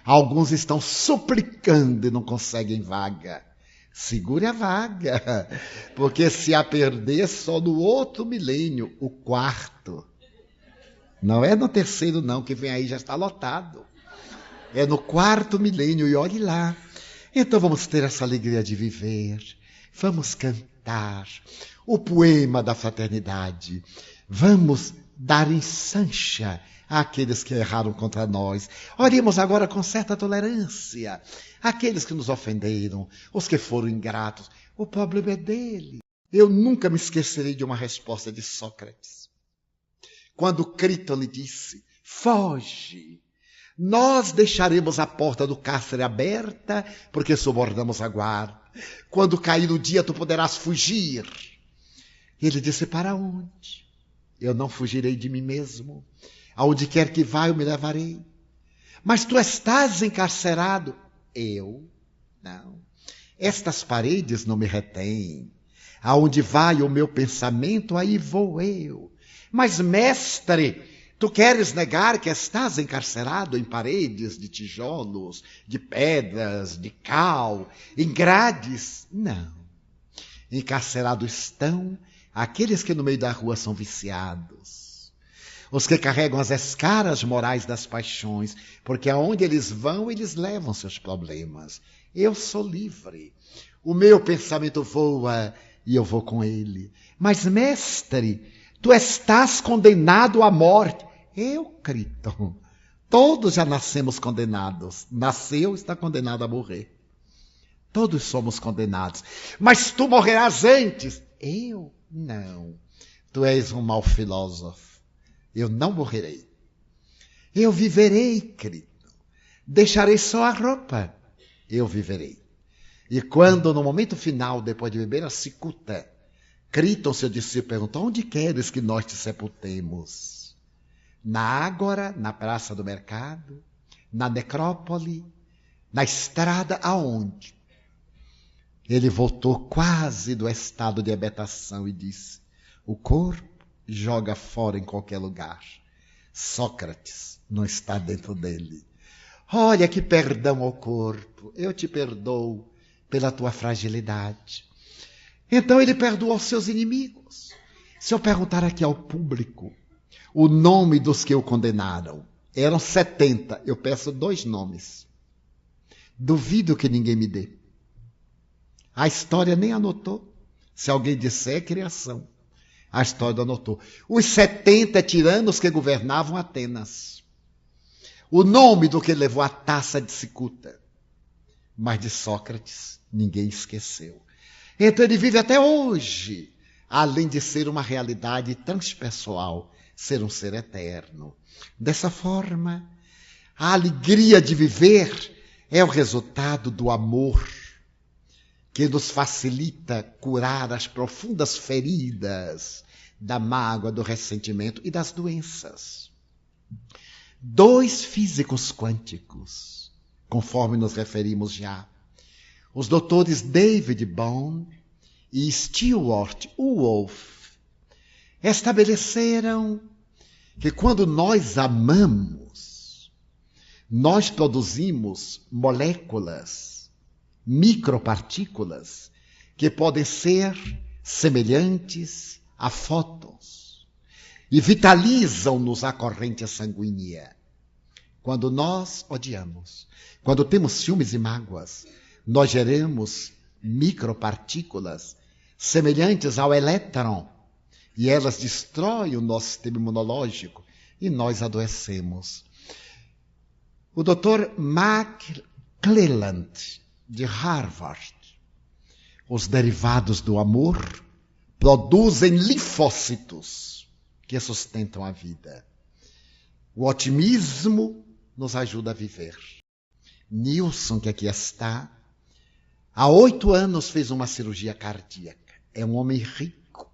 Alguns estão suplicando e não conseguem vaga. Segure a vaga, porque se a perder só no outro milênio, o quarto. Não é no terceiro não, que vem aí já está lotado. É no quarto milênio e olhe lá. Então vamos ter essa alegria de viver. Vamos cantar o poema da fraternidade. Vamos dar ensancha àqueles que erraram contra nós. Oremos agora com certa tolerância. Aqueles que nos ofenderam, os que foram ingratos. O problema é dele. Eu nunca me esquecerei de uma resposta de Sócrates. Quando Criton lhe disse, foge. Nós deixaremos a porta do cárcere aberta, porque subornamos a guarda. Quando cair o dia, tu poderás fugir. Ele disse, para onde? Eu não fugirei de mim mesmo. Aonde quer que vá, eu me levarei. Mas tu estás encarcerado. Eu? Não. Estas paredes não me retêm. Aonde vai o meu pensamento, aí vou eu. Mas, mestre, tu queres negar que estás encarcerado em paredes de tijolos, de pedras, de cal, em grades? Não. Encarcerados estão aqueles que no meio da rua são viciados. Os que carregam as escaras morais das paixões, porque aonde eles vão, eles levam seus problemas. Eu sou livre. O meu pensamento voa e eu vou com ele. Mas, mestre, tu estás condenado à morte. Eu, Criton, todos já nascemos condenados. Nasceu, está condenado a morrer. Todos somos condenados. Mas tu morrerás antes. Eu? Não. Tu és um mau filósofo. Eu não morrerei. Eu viverei, Criton. Deixarei só a roupa. Eu viverei. E quando, no momento final, depois de beber a cicuta, Criton, seu discípulo, perguntou, onde queres que nós te sepultemos? Na ágora, na praça do mercado, na necrópole, na estrada, aonde? Ele voltou quase do estado de ebetação e disse, o corpo joga fora em qualquer lugar. Sócrates não está dentro dele. Olha que perdão ao corpo. Eu te perdoo pela tua fragilidade. Então ele perdoou aos seus inimigos. Se eu perguntar aqui ao público o nome dos que o condenaram, eram 70. Eu peço 2 nomes. Duvido que ninguém me dê. A história nem anotou. Se alguém disser, é criação. A história anotou. Os 70 tiranos que governavam Atenas. O nome do que levou a taça de cicuta. Mas de Sócrates, ninguém esqueceu. Então ele vive até hoje, além de ser uma realidade transpessoal, ser um ser eterno. Dessa forma, a alegria de viver é o resultado do amor que nos facilita curar as profundas feridas da mágoa, do ressentimento e das doenças. 2 físicos quânticos, conforme nos referimos já, os doutores David Bohm e Stewart Wolf, estabeleceram que quando nós amamos, nós produzimos moléculas, micropartículas, que podem ser semelhantes a fótons e vitalizam-nos a corrente sanguínea. Quando nós odiamos, quando temos ciúmes e mágoas, nós geramos micropartículas semelhantes ao elétron e elas destroem o nosso sistema imunológico e nós adoecemos. O Dr. McClelland, de Harvard. Os derivados do amor produzem linfócitos que sustentam a vida. O otimismo nos ajuda a viver. Nilson, que aqui está, há 8 anos fez uma cirurgia cardíaca. É um homem rico.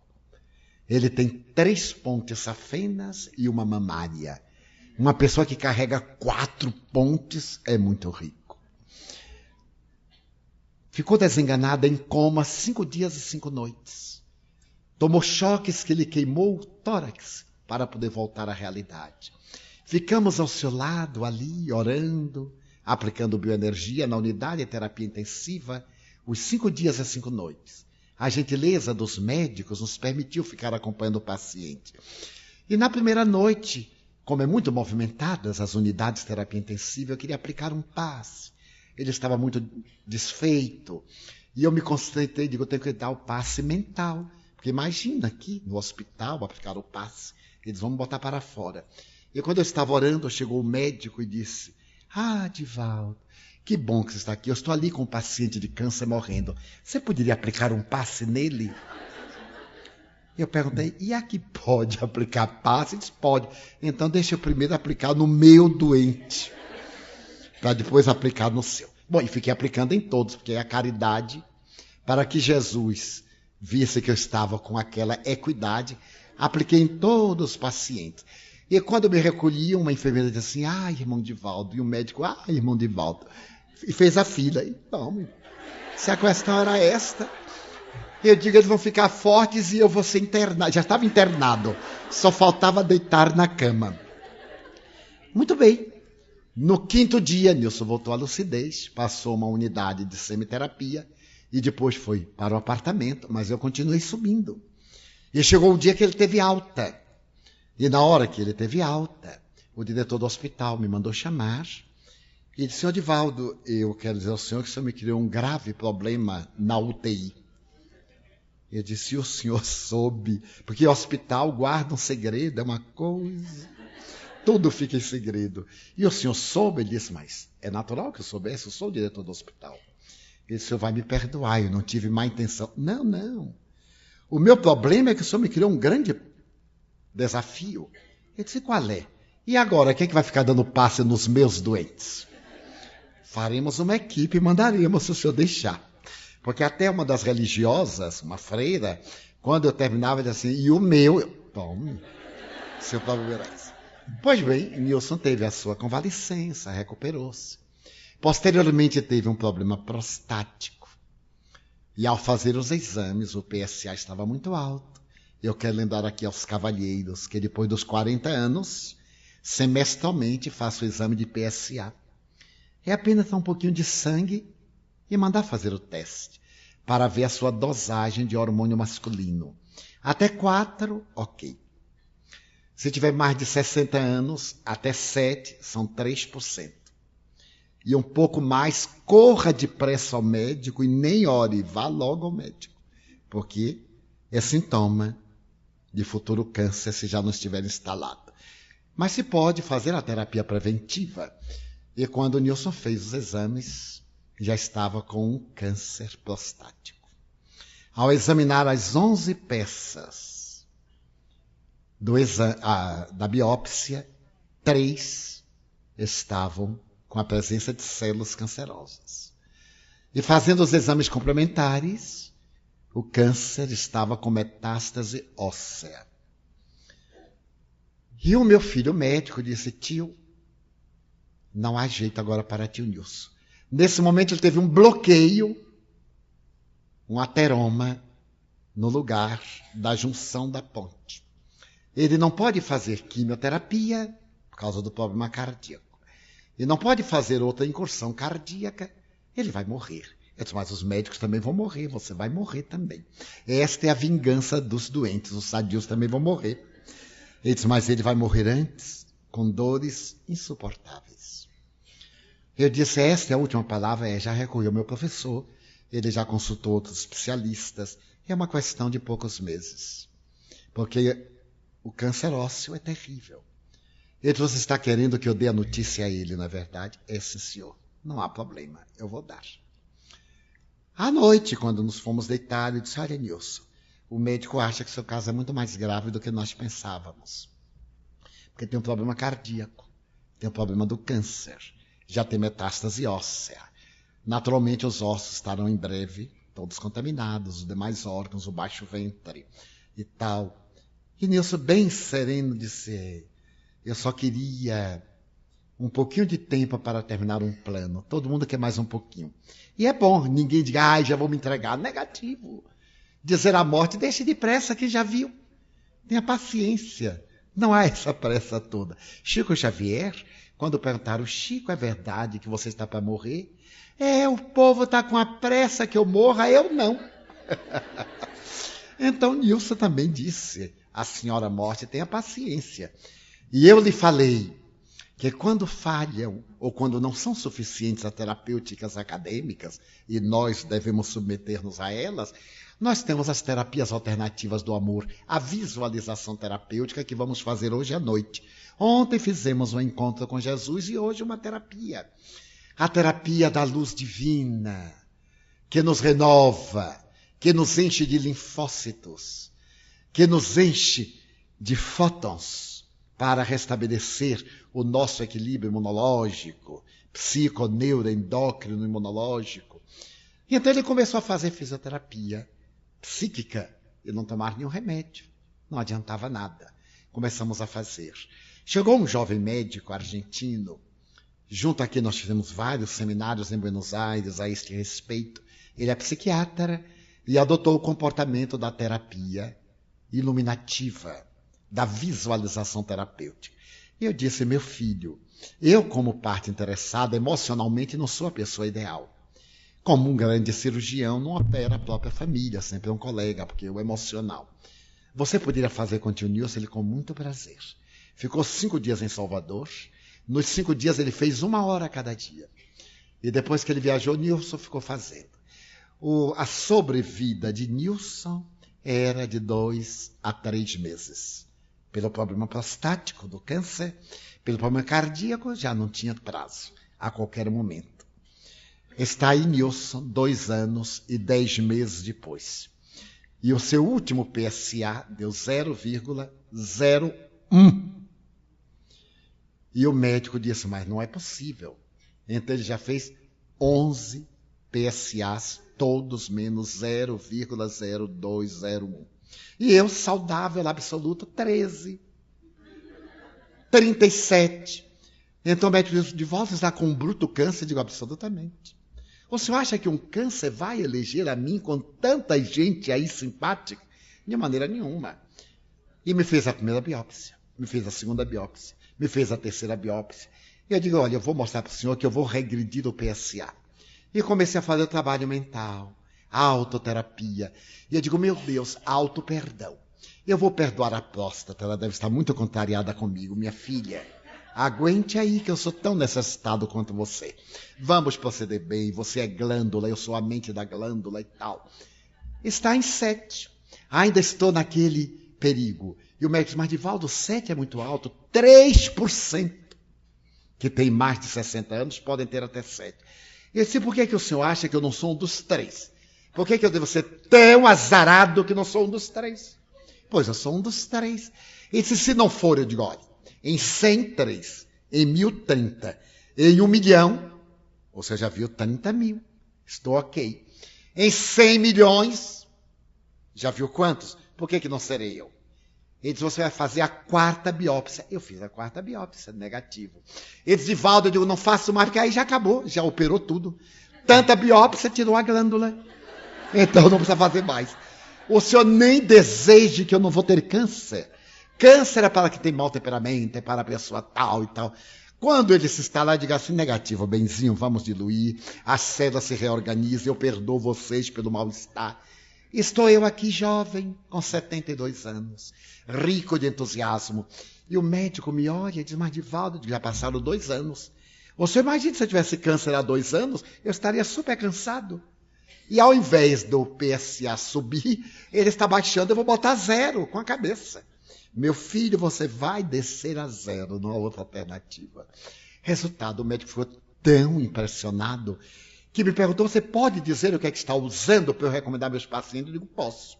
Ele tem 3 pontes safenas e uma mamária. Uma pessoa que carrega 4 pontes é muito rico. Ficou desenganado em coma 5 dias e 5 noites. Tomou choques que lhe queimou o tórax para poder voltar à realidade. Ficamos ao seu lado ali, orando, aplicando bioenergia na unidade de terapia intensiva, os 5 dias e 5 noites. A gentileza dos médicos nos permitiu ficar acompanhando o paciente. E na primeira noite, como é muito movimentadas as unidades de terapia intensiva, eu queria aplicar um passe. Ele estava muito desfeito. E eu me concentrei, digo, eu tenho que dar o passe mental. Porque imagina aqui no hospital, aplicar o passe. Eles vão me botar para fora. E quando eu estava orando, chegou o médico e disse: Divaldo, que bom que você está aqui. Eu estou ali com um paciente de câncer morrendo. Você poderia aplicar um passe nele? Eu perguntei: e aqui pode aplicar passe? Ele disse: pode. Então deixa eu primeiro aplicar no meu doente, para depois aplicar no seu. Bom, e fiquei aplicando em todos, porque é a caridade, para que Jesus visse que eu estava com aquela equidade, apliquei em todos os pacientes. E quando eu me recolhi, uma enfermeira disse assim: irmão Divaldo. E o médico: irmão Divaldo. E fez a fila. Então, se a questão era esta, eu digo, eles vão ficar fortes e eu vou ser internado. Já estava internado, só faltava deitar na cama. Muito bem. No 5º dia, Nilson voltou à lucidez, passou uma unidade de semiterapia e depois foi para o apartamento, mas eu continuei subindo. E chegou um dia que ele teve alta. E na hora que ele teve alta, o diretor do hospital me mandou chamar e disse: senhor Divaldo, eu quero dizer ao senhor que o senhor me criou um grave problema na UTI. Eu disse: e o senhor soube? Porque o hospital guarda um segredo, é uma coisa. Tudo fica em segredo. E o senhor soube? Ele disse: mas é natural que eu soubesse, eu sou o diretor do hospital. Ele disse: o senhor vai me perdoar, eu não tive má intenção. Não. O meu problema é que o senhor me criou um grande desafio. Ele disse: qual é? E agora, quem é que vai ficar dando passe nos meus doentes? Faremos uma equipe e mandaremos se o senhor deixar. Porque até uma das religiosas, uma freira, quando eu terminava, ele disse assim: e o meu? Tome, seu problema era esse. Pois bem, Nilson teve a sua convalescença, recuperou-se. Posteriormente teve um problema prostático. E ao fazer os exames, o PSA estava muito alto. Eu quero lembrar aqui aos cavalheiros que depois dos 40 anos, semestralmente faço o exame de PSA. É apenas dar um pouquinho de sangue e mandar fazer o teste para ver a sua dosagem de hormônio masculino. Até 4, ok. Se tiver mais de 60 anos, até 7, são 3%. E um pouco mais, corra depressa ao médico e nem ore, vá logo ao médico. Porque é sintoma de futuro câncer se já não estiver instalado. Mas se pode fazer a terapia preventiva. E quando o Nilson fez os exames, já estava com um câncer prostático. Ao examinar as 11 peças da biópsia, 3 estavam com a presença de células cancerosas. E fazendo os exames complementares, o câncer estava com metástase óssea. E o meu filho médico disse: tio, não há jeito agora para tio Nilson. Nesse momento ele teve um bloqueio, um ateroma, no lugar da junção da ponte. Ele não pode fazer quimioterapia por causa do problema cardíaco. E não pode fazer outra incursão cardíaca, ele vai morrer. Eu disse: mas os médicos também vão morrer, você vai morrer também. Esta é a vingança dos doentes, os sadios também vão morrer. Ele disse: mas ele vai morrer antes, com dores insuportáveis. Eu disse: esta é a última palavra, já recorri ao meu professor, ele já consultou outros especialistas, é uma questão de poucos meses. Porque o câncer ósseo é terrível. Ele disse, você está querendo que eu dê a notícia a ele, não é verdade? É, sim, senhor. Não há problema, eu vou dar. À noite, quando nos fomos deitar, ele disse, olha, Nilson, o médico acha que seu caso é muito mais grave do que nós pensávamos. Porque tem um problema cardíaco, tem um problema do câncer, já tem metástase óssea. Naturalmente, os ossos estarão em breve todos contaminados, os demais órgãos, o baixo ventre e tal. E Nilson, bem sereno, disse, eu só queria um pouquinho de tempo para terminar um plano. Todo mundo quer mais um pouquinho. E é bom, ninguém diga, já vou me entregar. Negativo. Dizer a morte, deixe depressa que já viu. Tenha paciência. Não há essa pressa toda. Chico Xavier, quando perguntaram, Chico, é verdade que você está para morrer? O povo está com a pressa que eu morra, eu não. Então Nilson também disse, a senhora morte, tenha paciência. E eu lhe falei que quando falham ou quando não são suficientes as terapêuticas acadêmicas, e nós devemos submeter-nos a elas, nós temos as terapias alternativas do amor, a visualização terapêutica que vamos fazer hoje à noite. Ontem fizemos um encontro com Jesus e hoje uma terapia. A terapia da luz divina, que nos renova, que nos enche de linfócitos, que nos enche de fótons para restabelecer o nosso equilíbrio imunológico, psico-neuroendócrino imunológico. E então ele começou a fazer fisioterapia psíquica e não tomar nenhum remédio. Não adiantava nada. Começamos a fazer. Chegou um jovem médico argentino. Junto aqui nós fizemos vários seminários em Buenos Aires a este respeito. Ele é psiquiatra e adotou o comportamento da terapia iluminativa, da visualização terapêutica. E eu disse, meu filho, eu como parte interessada emocionalmente não sou a pessoa ideal. Como um grande cirurgião não opera a própria família, sempre é um colega, porque o emocional. Você poderia fazer com o tio Nilson, ele com muito prazer. Ficou 5 dias em Salvador. Nos 5 dias ele fez 1 hora a cada dia. E depois que ele viajou, Nilson ficou fazendo. A sobrevida de Nilson era de 2 a 3 meses. Pelo problema prostático do câncer, pelo problema cardíaco, já não tinha prazo, a qualquer momento. Está aí Nilson, 2 anos e 10 meses depois. E o seu último PSA deu 0,01. E o médico disse, mas não é possível. Então ele já fez 11 PSAs, todos menos 0,0201. E eu, saudável absoluto, 13. 37. Então o médico disse, de volta está com um bruto câncer? Eu digo, absolutamente. O senhor acha que um câncer vai eleger a mim com tanta gente aí simpática? De maneira nenhuma. E me fez a primeira biópsia, me fez a segunda biópsia, me fez a terceira biópsia. E eu digo, olha, eu vou mostrar para o senhor que eu vou regredir o PSA. E comecei a fazer o trabalho mental, a autoterapia. E eu digo, meu Deus, auto-perdão. Eu vou perdoar a próstata, ela deve estar muito contrariada comigo, minha filha. Aguente aí que eu sou tão necessitado quanto você. Vamos proceder bem, você é glândula, eu sou a mente da glândula e tal. Está em 7. Ainda estou naquele perigo. E o médico diz, mas Divaldo, 7 é muito alto. 3% que tem mais de 60 anos podem ter até 7. Eu disse, por que o senhor acha que eu não sou um dos 3? Por que eu devo ser tão azarado que não sou um dos 3? Pois eu sou um dos 3. E se não for, eu digo, olha, em 103, em 1030, em 1 milhão, você já viu 30 mil, estou ok. Em 100 milhões, já viu quantos? Por que não serei eu? Ele disse, você vai fazer a 4ª biópsia. Eu fiz a 4ª biópsia, negativo. Ele disse, Divaldo, eu digo, não faço mais, porque aí já acabou, já operou tudo. Tanta biópsia, tirou a glândula. Então não precisa fazer mais. O senhor nem deseje que eu não vou ter câncer. Câncer é para quem tem mau temperamento, é para a pessoa tal e tal. Quando ele se instalar, diga assim, negativo, benzinho, vamos diluir, a célula se reorganiza, eu perdoo vocês pelo mal-estar. Estou eu aqui jovem, com 72 anos, rico de entusiasmo. E o médico me olha e diz, mas Divaldo, já passaram 2 anos. O senhor imagina se eu tivesse câncer há 2 anos, eu estaria super cansado. E ao invés do PSA subir, ele está baixando, eu vou botar 0 com a cabeça. Meu filho, você vai descer a zero, não há outra alternativa. Resultado, o médico ficou tão impressionado que me perguntou, você pode dizer o que é que está usando para eu recomendar meus pacientes? Eu digo, posso.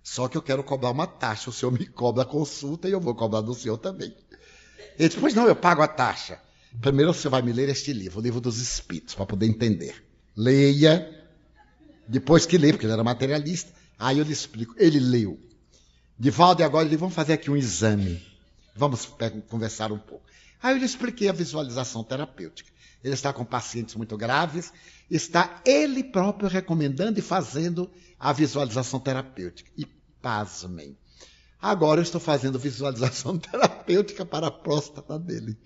Só que eu quero cobrar uma taxa. O senhor me cobra a consulta e eu vou cobrar do senhor também. Ele disse, pois não, eu pago a taxa. Primeiro você vai me ler este livro, o livro dos Espíritos, para poder entender. Leia. Depois que lê, porque ele era materialista, aí eu lhe explico. Ele leu. Divaldo, e agora vamos fazer aqui um exame. Vamos conversar um pouco. Aí eu lhe expliquei a visualização terapêutica. Ele está com pacientes muito graves, está ele próprio recomendando e fazendo a visualização terapêutica. E pasmem, agora eu estou fazendo visualização terapêutica para a próstata dele.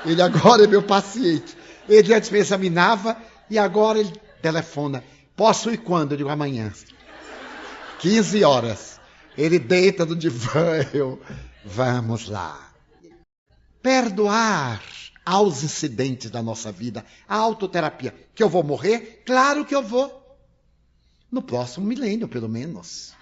Ele agora é meu paciente. Ele antes me examinava e agora ele telefona. Posso ir quando? Eu digo amanhã. 15 horas. Ele deita no divã, vamos lá. Perdoar aos incidentes da nossa vida, a autoterapia. Que eu vou morrer? Claro que eu vou. No próximo milênio, pelo menos.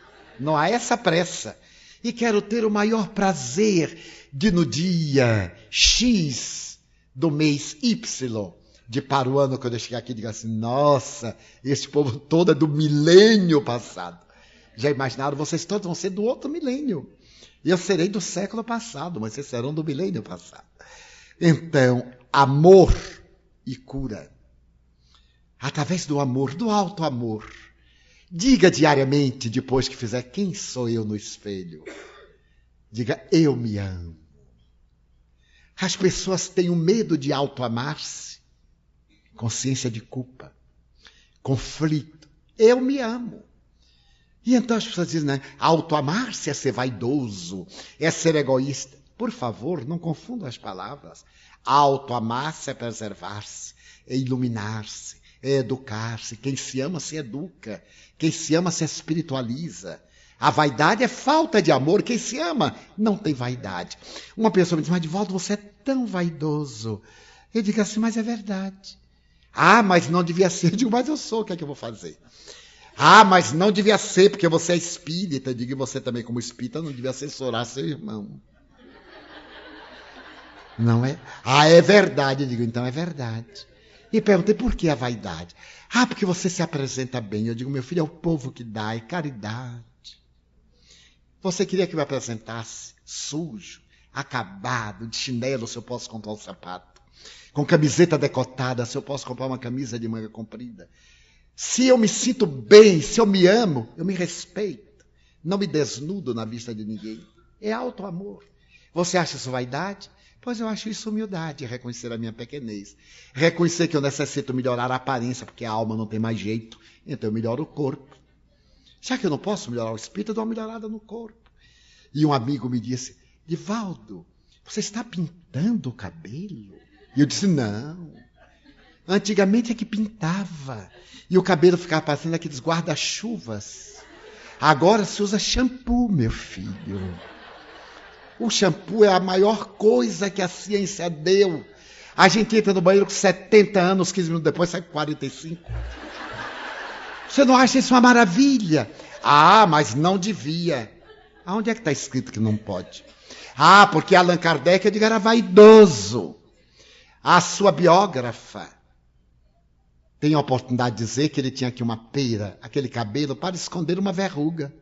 Não há essa pressa. E quero ter o maior prazer de no dia X do mês Y, de para o ano, quando eu chegar aqui, diga assim, nossa, esse povo todo é do milênio passado. Já imaginaram? Vocês todos vão ser do outro milênio. E eu serei do século passado, mas vocês serão do milênio passado. Então, amor e cura. Através do amor, do alto amor. Diga diariamente, depois que fizer, quem sou eu no espelho? Diga, eu me amo. As pessoas têm o medo de auto-amar-se. Consciência de culpa. Conflito. Eu me amo. E então as pessoas dizem, né? Auto-amar-se é ser vaidoso, é ser egoísta. Por favor, não confundam as palavras. Auto-amar-se é preservar-se, é iluminar-se, é educar-se. Quem se ama se educa. Quem se ama se espiritualiza. A vaidade é falta de amor. Quem se ama não tem vaidade. Uma pessoa me diz, mas Divaldo, você é tão vaidoso. Eu digo assim, mas é verdade. Ah, mas não devia ser. Eu digo, mas eu sou, o que é que eu vou fazer? Ah, mas não devia ser, porque você é espírita. Eu digo, e você também como espírita não devia censurar seu irmão. Não é? Ah, é verdade. Eu digo, então é verdade. E perguntei, por que a vaidade? Ah, porque você se apresenta bem. Eu digo, meu filho, é o povo que dá, é caridade. Você queria que eu me apresentasse sujo, acabado, de chinelo, se eu posso comprar um sapato. Com camiseta decotada, se eu posso comprar uma camisa de manga comprida. Se eu me sinto bem, se eu me amo, eu me respeito. Não me desnudo na vista de ninguém. É auto-amor. Você acha isso vaidade? Pois eu acho isso humildade, reconhecer a minha pequenez. Reconhecer que eu necessito melhorar a aparência, porque a alma não tem mais jeito. Então eu melhoro o corpo. Já que eu não posso melhorar o espírito, eu dou uma melhorada no corpo. E um amigo me disse, Divaldo, você está pintando o cabelo? E eu disse, não. Antigamente é que pintava. E o cabelo ficava parecendo aqueles guarda-chuvas. Agora se usa shampoo, meu filho. O shampoo é a maior coisa que a ciência deu. A gente entra no banheiro com 70 anos, 15 minutos depois sai com 45. Você não acha isso uma maravilha? Ah, mas não devia. Aonde é que está escrito que não pode? Ah, porque Allan Kardec, eu digo, era vaidoso. A sua biógrafa tem a oportunidade de dizer que ele tinha aqui uma pera, aquele cabelo, para esconder uma verruga.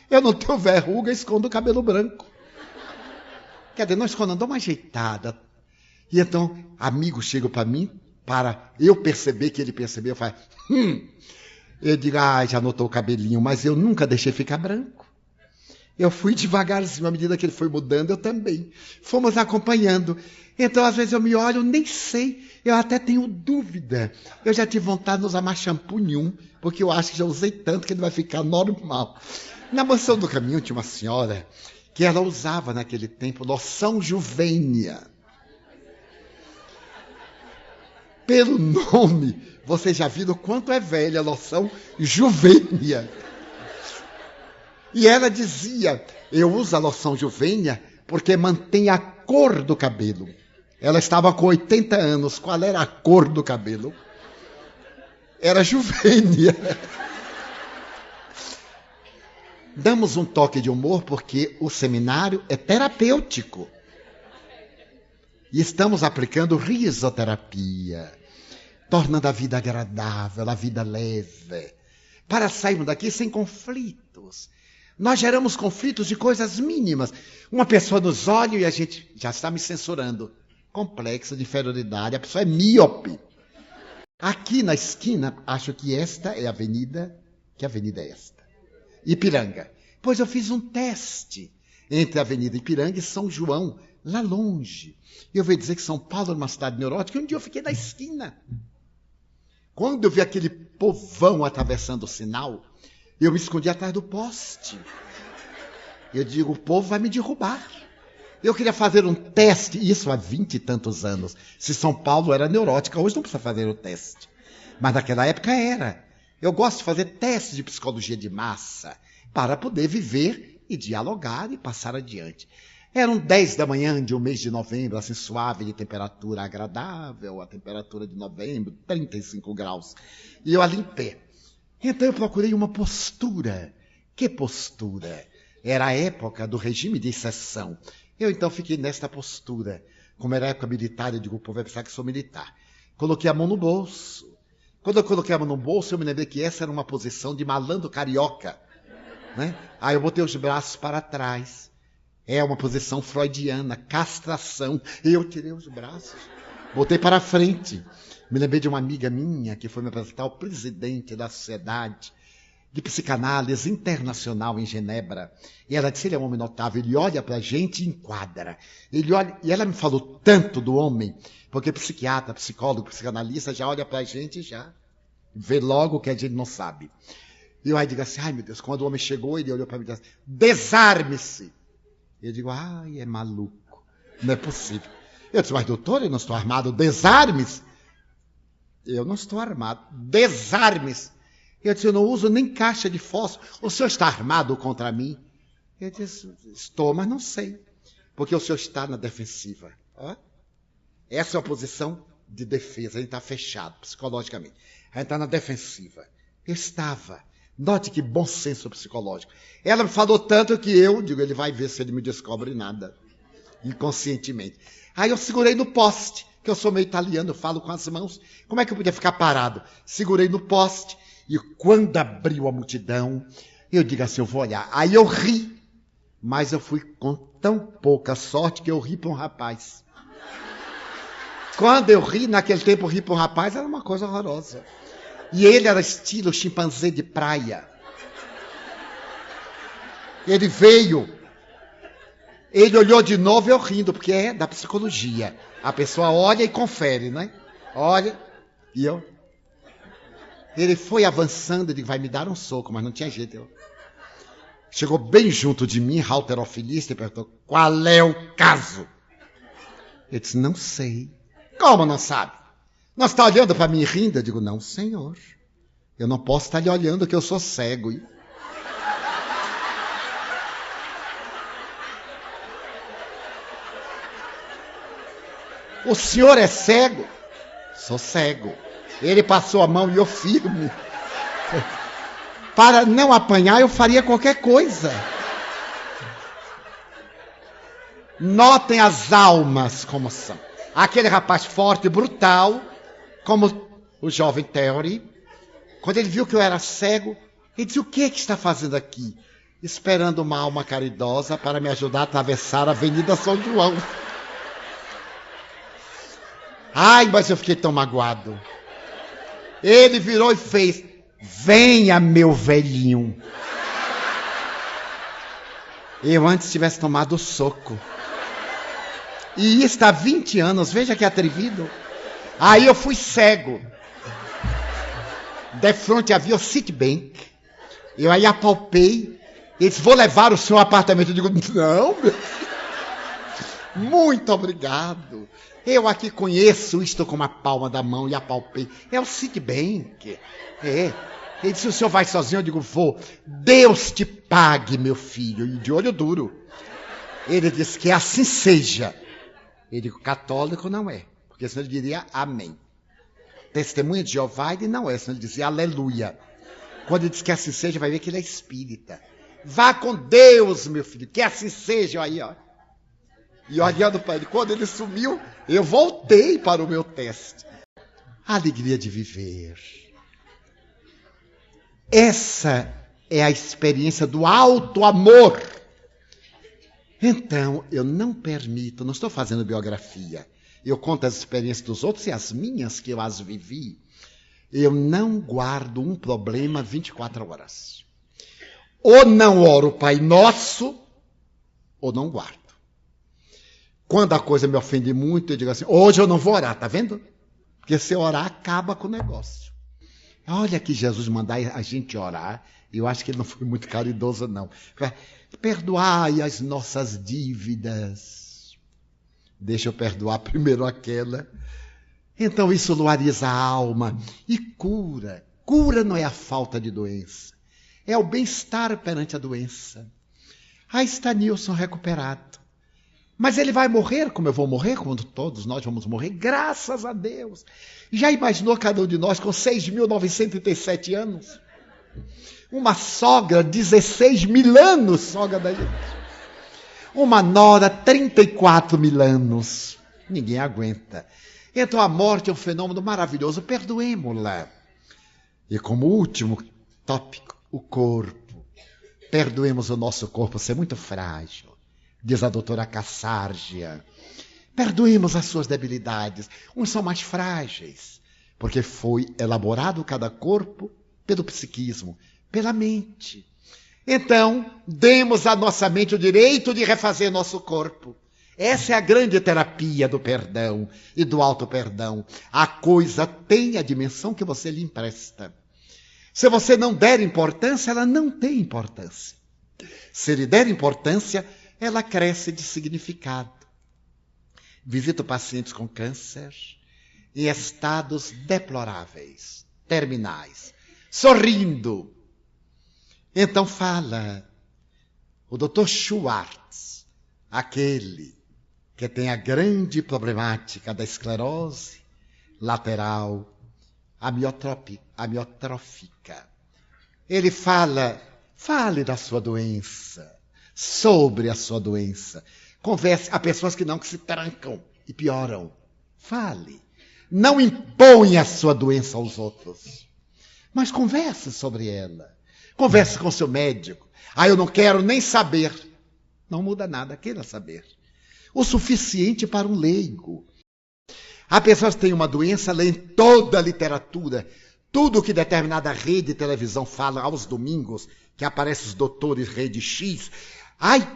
Eu não tenho verruga, escondo o cabelo branco. Quer dizer, não escondo, dou uma ajeitada. E então, amigos chegam para mim, para eu perceber que ele percebeu, eu falo, Eu digo, já notou o cabelinho, mas eu nunca deixei ficar branco. Eu fui devagarzinho, à medida que ele foi mudando, eu também. Fomos acompanhando. Então, às vezes eu me olho, nem sei, eu até tenho dúvida. Eu já tive vontade de usar mais shampoo nenhum, porque eu acho que já usei tanto que ele vai ficar normal. Na Mansão do Caminho tinha uma senhora que ela usava naquele tempo loção Juvênia. Pelo nome, vocês já viram quanto é velha a loção Juvênia. E ela dizia, eu uso a loção Juvênia porque mantém a cor do cabelo. Ela estava com 80 anos, qual era a cor do cabelo? Era Juvênia. Damos um toque de humor porque o seminário é terapêutico. E estamos aplicando risoterapia, tornando a vida agradável, a vida leve, para sairmos daqui sem conflitos. Nós geramos conflitos de coisas mínimas. Uma pessoa nos olha e a gente já está me censurando. Complexo de inferioridade, a pessoa é míope. Aqui na esquina, acho que esta é a avenida, que avenida é esta? Ipiranga. Pois eu fiz um teste entre a Avenida Ipiranga e São João, lá longe. E eu veio dizer que São Paulo era uma cidade neurótica, e um dia eu fiquei na esquina. Quando eu vi aquele povão atravessando o sinal, eu me escondi atrás do poste. Eu digo, o povo vai me derrubar. Eu queria fazer um teste, isso há 20 e tantos anos. Se São Paulo era neurótica, hoje não precisa fazer o teste. Mas naquela época era. Eu gosto de fazer testes de psicologia de massa para poder viver e dialogar e passar adiante. Eram 10 da manhã de um mês de novembro, assim suave, de temperatura agradável, a temperatura de novembro, 35 graus. E eu ali em pé. Então eu procurei uma postura. Que postura? Era a época do regime de exceção. Eu então fiquei nesta postura. Como era a época militar, eu digo, o povo vai pensar que sou militar. Coloquei a mão no bolso. Quando eu coloquei a mão no bolso, eu me lembrei que essa era uma posição de malandro carioca. Né? Aí eu botei os braços para trás. É uma posição freudiana, castração. E eu tirei os braços, botei para frente. Me lembrei de uma amiga minha que foi me apresentar ao presidente da Sociedade de Psicanálise Internacional em Genebra. E ela disse, ele é um homem notável, ele olha para a gente e enquadra. Ele olha, e ela me falou tanto do homem, porque psiquiatra, psicólogo, psicanalista já olha para a gente e já vê logo o que a gente não sabe. E eu aí digo assim, ai meu Deus, quando o homem chegou, ele olhou para mim e disse, desarme-se. Eu digo, ai, é maluco, não é possível. Eu disse, mas doutor, eu não estou armado, desarme-se. Eu não estou armado, desarme-se. Eu disse, eu não uso nem caixa de fósforo. O senhor está armado contra mim? Eu disse, estou, mas não sei. Porque o senhor está na defensiva. Ó. Essa é a posição de defesa. A gente está fechado psicologicamente. A gente está na defensiva. Eu estava. Note que bom senso psicológico. Ela me falou tanto que eu digo, ele vai ver se ele me descobre nada. Inconscientemente. Aí eu segurei no poste, que eu sou meio italiano, eu falo com as mãos. Como é que eu podia ficar parado? Segurei no poste. E quando abriu a multidão, eu digo assim, eu vou olhar. Aí eu ri, mas eu fui com tão pouca sorte que eu ri para um rapaz. Quando eu ri, naquele tempo ri para um rapaz era uma coisa horrorosa. E ele era estilo chimpanzé de praia. Ele veio, ele olhou de novo, eu rindo, porque é da psicologia. A pessoa olha e confere, né? Olha, e eu... Ele foi avançando, ele vai me dar um soco, mas não tinha jeito. Chegou bem junto de mim, halterofilista, e perguntou, qual é o caso? Eu disse, não sei. Como não sabe? Não está olhando para mim rindo? Eu digo, não, senhor. Eu não posso estar lhe olhando, que eu sou cego. O senhor é cego? Sou cego. Ele passou a mão e eu firme. Para não apanhar, eu faria qualquer coisa. Notem as almas como são. Aquele rapaz forte e brutal, como o jovem Theory, quando ele viu que eu era cego, ele disse, o que é que está fazendo aqui? Esperando uma alma caridosa para me ajudar a atravessar a Avenida São João. Ai, mas eu fiquei tão magoado. Ele virou e fez, venha meu velhinho. Eu antes tivesse tomado o soco. E isso há 20 anos, veja que atrevido. Aí eu fui cego. De frente havia o Citibank. Eu aí apalpei. Ele disse, vou levar o senhor ao apartamento. Eu digo, não, meu filho. Muito obrigado. Eu aqui conheço isto com a palma da mão e apalpei. É o Citibank. É. Ele disse, o senhor vai sozinho? Eu digo, vou. Deus te pague, meu filho. E de olho duro. Ele disse que assim seja. Eu digo, católico não é. Porque senão ele diria amém. Testemunha de Jeová ele não é. Senão ele dizia aleluia. Quando ele diz que assim seja, vai ver que ele é espírita. Vá com Deus, meu filho, que assim seja. Aí, ó. E olhando para ele, quando ele sumiu, eu voltei para o meu teste. A alegria de viver. Essa é a experiência do alto amor. Então, eu não permito, não estou fazendo biografia, eu conto as experiências dos outros e as minhas que eu as vivi. Eu não guardo um problema 24 horas. Ou não oro o Pai Nosso, ou não guardo. Quando a coisa me ofende muito, eu digo assim, hoje eu não vou orar, tá vendo? Porque se orar, acaba com o negócio. Olha que Jesus mandar a gente orar, eu acho que ele não foi muito caridoso, não. Perdoai as nossas dívidas. Deixa eu perdoar primeiro aquela. Então isso luariza a alma e cura. Cura não é a falta de doença, é o bem-estar perante a doença. Aí está Nilson recuperado. Mas ele vai morrer, como eu vou morrer, como todos nós vamos morrer, graças a Deus. Já imaginou cada um de nós com 6.937 anos? Uma sogra, 16.000 anos, sogra da gente. Uma nora, 34.000 anos. Ninguém aguenta. Então a morte é um fenômeno maravilhoso, perdoemos-la. E como último tópico, o corpo. Perdoemos o nosso corpo ser muito frágil. Diz a doutora Cassárgia. Perdoemos as suas debilidades. Uns são mais frágeis, porque foi elaborado cada corpo pelo psiquismo, pela mente. Então, demos à nossa mente o direito de refazer nosso corpo. Essa é a grande terapia do perdão e do auto-perdão. A coisa tem a dimensão que você lhe empresta. Se você não der importância, ela não tem importância. Se lhe der importância, ela cresce de significado. Visito pacientes com câncer em estados deploráveis, terminais, sorrindo. Então fala, o Dr. Schwartz, aquele que tem a grande problemática da esclerose lateral amiotrófica. Ele fale da sua doença, sobre a sua doença. Converse. Há pessoas que se trancam e pioram. Fale. Não imponha a sua doença aos outros, mas converse sobre ela. Converse com seu médico. Eu não quero nem saber. Não muda nada, queira saber. O suficiente para um leigo. Há pessoas que têm uma doença, leem toda a literatura, tudo que determinada rede de televisão fala aos domingos, que aparecem os doutores rede X.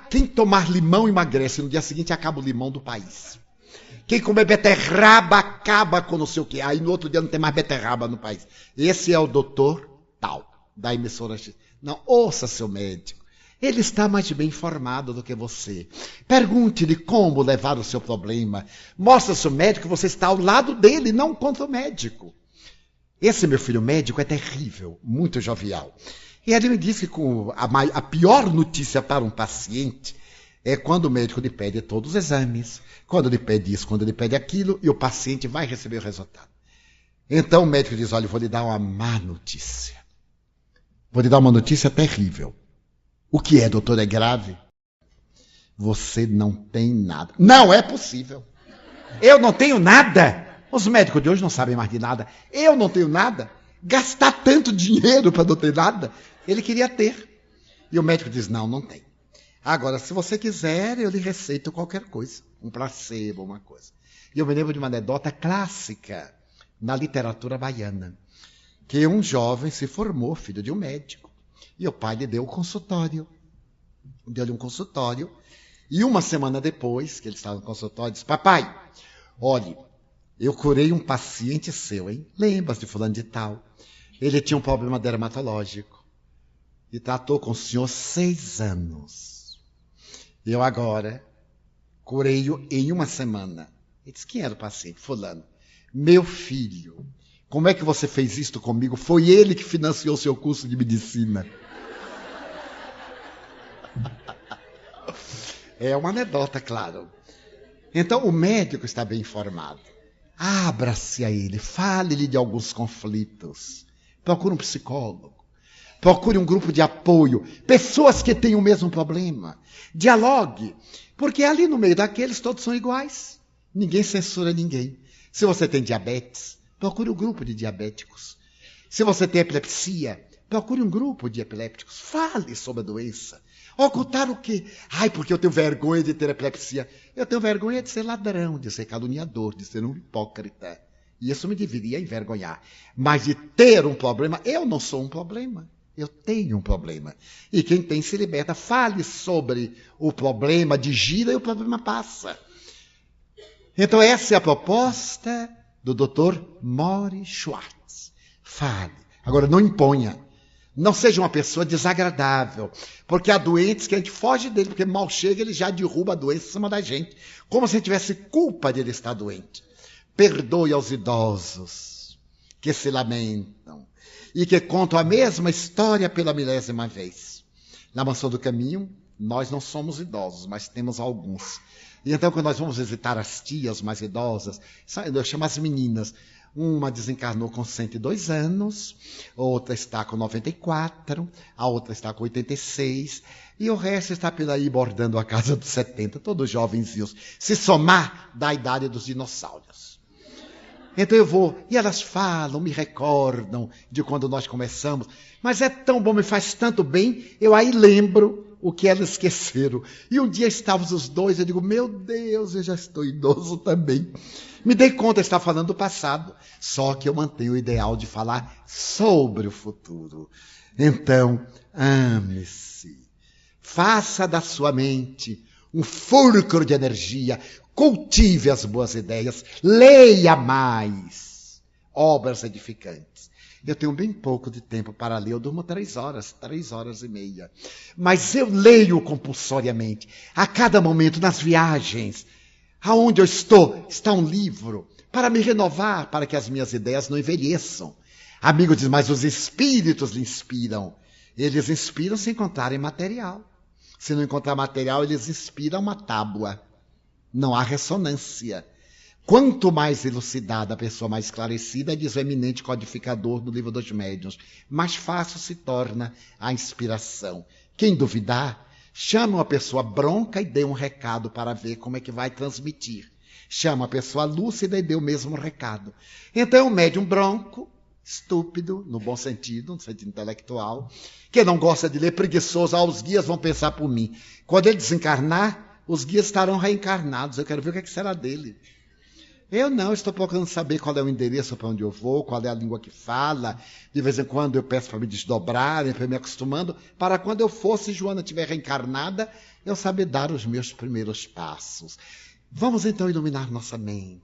Quem tomar limão emagrece, no dia seguinte acaba o limão do país. Quem comer beterraba acaba com não sei o quê. Aí no outro dia não tem mais beterraba no país. Esse é o doutor tal, da emissora X. Não, ouça seu médico. Ele está mais bem informado do que você. Pergunte-lhe como levar o seu problema. Mostre ao seu médico que você está ao lado dele, não contra o médico. Esse meu filho médico é terrível, muito jovial. E ele me disse que a pior notícia para um paciente é quando o médico lhe pede todos os exames, quando lhe pede isso, quando lhe pede aquilo, e o paciente vai receber o resultado. Então o médico diz, olha, eu vou lhe dar uma má notícia. Vou lhe dar uma notícia terrível. O que é, doutor? É grave? Você não tem nada. Não é possível. Eu não tenho nada. Os médicos de hoje não sabem mais de nada. Eu não tenho nada. Gastar tanto dinheiro para não ter nada. Ele queria ter. E o médico diz, não tem. Agora, se você quiser, eu lhe receito qualquer coisa. Um placebo, uma coisa. E eu me lembro de uma anedota clássica na literatura baiana. Que um jovem se formou, filho de um médico. E o pai lhe deu um consultório. Deu-lhe um consultório. E uma semana depois, que ele estava no consultório, disse, papai, olhe, eu curei um paciente seu, hein? Lembra-se de fulano de tal? Ele tinha um problema dermatológico. E tratou com o senhor 6 anos. Eu agora curei-o em uma semana. Ele disse, quem era o paciente? Fulano. Meu filho, como é que você fez isto comigo? Foi ele que financiou seu curso de medicina. É uma anedota, claro. Então, o médico está bem informado. Abra-se a ele, fale-lhe de alguns conflitos. Procure um psicólogo. Procure um grupo de apoio, pessoas que têm o mesmo problema. Dialogue, porque ali no meio daqueles todos são iguais. Ninguém censura ninguém. Se você tem diabetes, procure um grupo de diabéticos. Se você tem epilepsia, procure um grupo de epilépticos. Fale sobre a doença. Ocultar o quê? Ai, porque eu tenho vergonha de ter epilepsia. Eu tenho vergonha de ser ladrão, de ser caluniador, de ser um hipócrita. E isso me deveria envergonhar. Mas de ter um problema, eu não sou um problema. Eu tenho um problema. E quem tem se liberta. Fale sobre o problema, digira e o problema passa. Então essa é a proposta do Dr. Maury Schwartz. Fale. Agora, não imponha. Não seja uma pessoa desagradável. Porque há doentes que a gente foge dele, porque mal chega, ele já derruba a doença em cima da gente. Como se a gente tivesse culpa de ele estar doente. Perdoe aos idosos que se lamentam e que contam a mesma história pela 1000ª vez. Na Mansão do Caminho, nós não somos idosos, mas temos alguns. E então, quando nós vamos visitar as tias mais idosas, eu chamo as meninas. Uma desencarnou com 102 anos, outra está com 94, a outra está com 86, e o resto está por aí bordando a casa dos 70, todos jovenzinhos. Se somar, dá a idade dos dinossauros. Então eu vou, e elas falam, me recordam de quando nós começamos, mas é tão bom, me faz tanto bem, eu aí lembro o que elas esqueceram. E um dia estávamos os dois, eu digo, meu Deus, eu já estou idoso também. Me dei conta, está falando do passado, só que eu mantenho o ideal de falar sobre o futuro. Então, ame-se, faça da sua mente um fulcro de energia, cultive as boas ideias, leia mais obras edificantes. Eu tenho bem pouco de tempo para ler, eu durmo 3 horas e meia. Mas eu leio compulsoriamente, a cada momento, nas viagens. Aonde eu estou, está um livro para me renovar, para que as minhas ideias não envelheçam. Amigo diz, mas os espíritos lhe inspiram. Eles inspiram se encontrarem material. Se não encontrar material, eles inspiram uma tábua. Não há ressonância. Quanto mais elucidada a pessoa, mais esclarecida, diz o eminente codificador do Livro dos Médiuns, mais fácil se torna a inspiração. Quem duvidar, chama uma pessoa bronca e dê um recado para ver como é que vai transmitir. Chama a pessoa lúcida e dê o mesmo recado. Então é um médium bronco, estúpido, no bom sentido, no sentido intelectual, que não gosta de ler, preguiçoso, os guias vão pensar por mim. Quando ele desencarnar, os guias estarão reencarnados, eu quero ver o que será dele. Eu não, estou procurando saber qual é o endereço para onde eu vou, qual é a língua que fala. De vez em quando eu peço para me desdobrarem, para me acostumando, para quando eu for, se Joana estiver reencarnada, eu saber dar os meus primeiros passos. Vamos então iluminar nossa mente.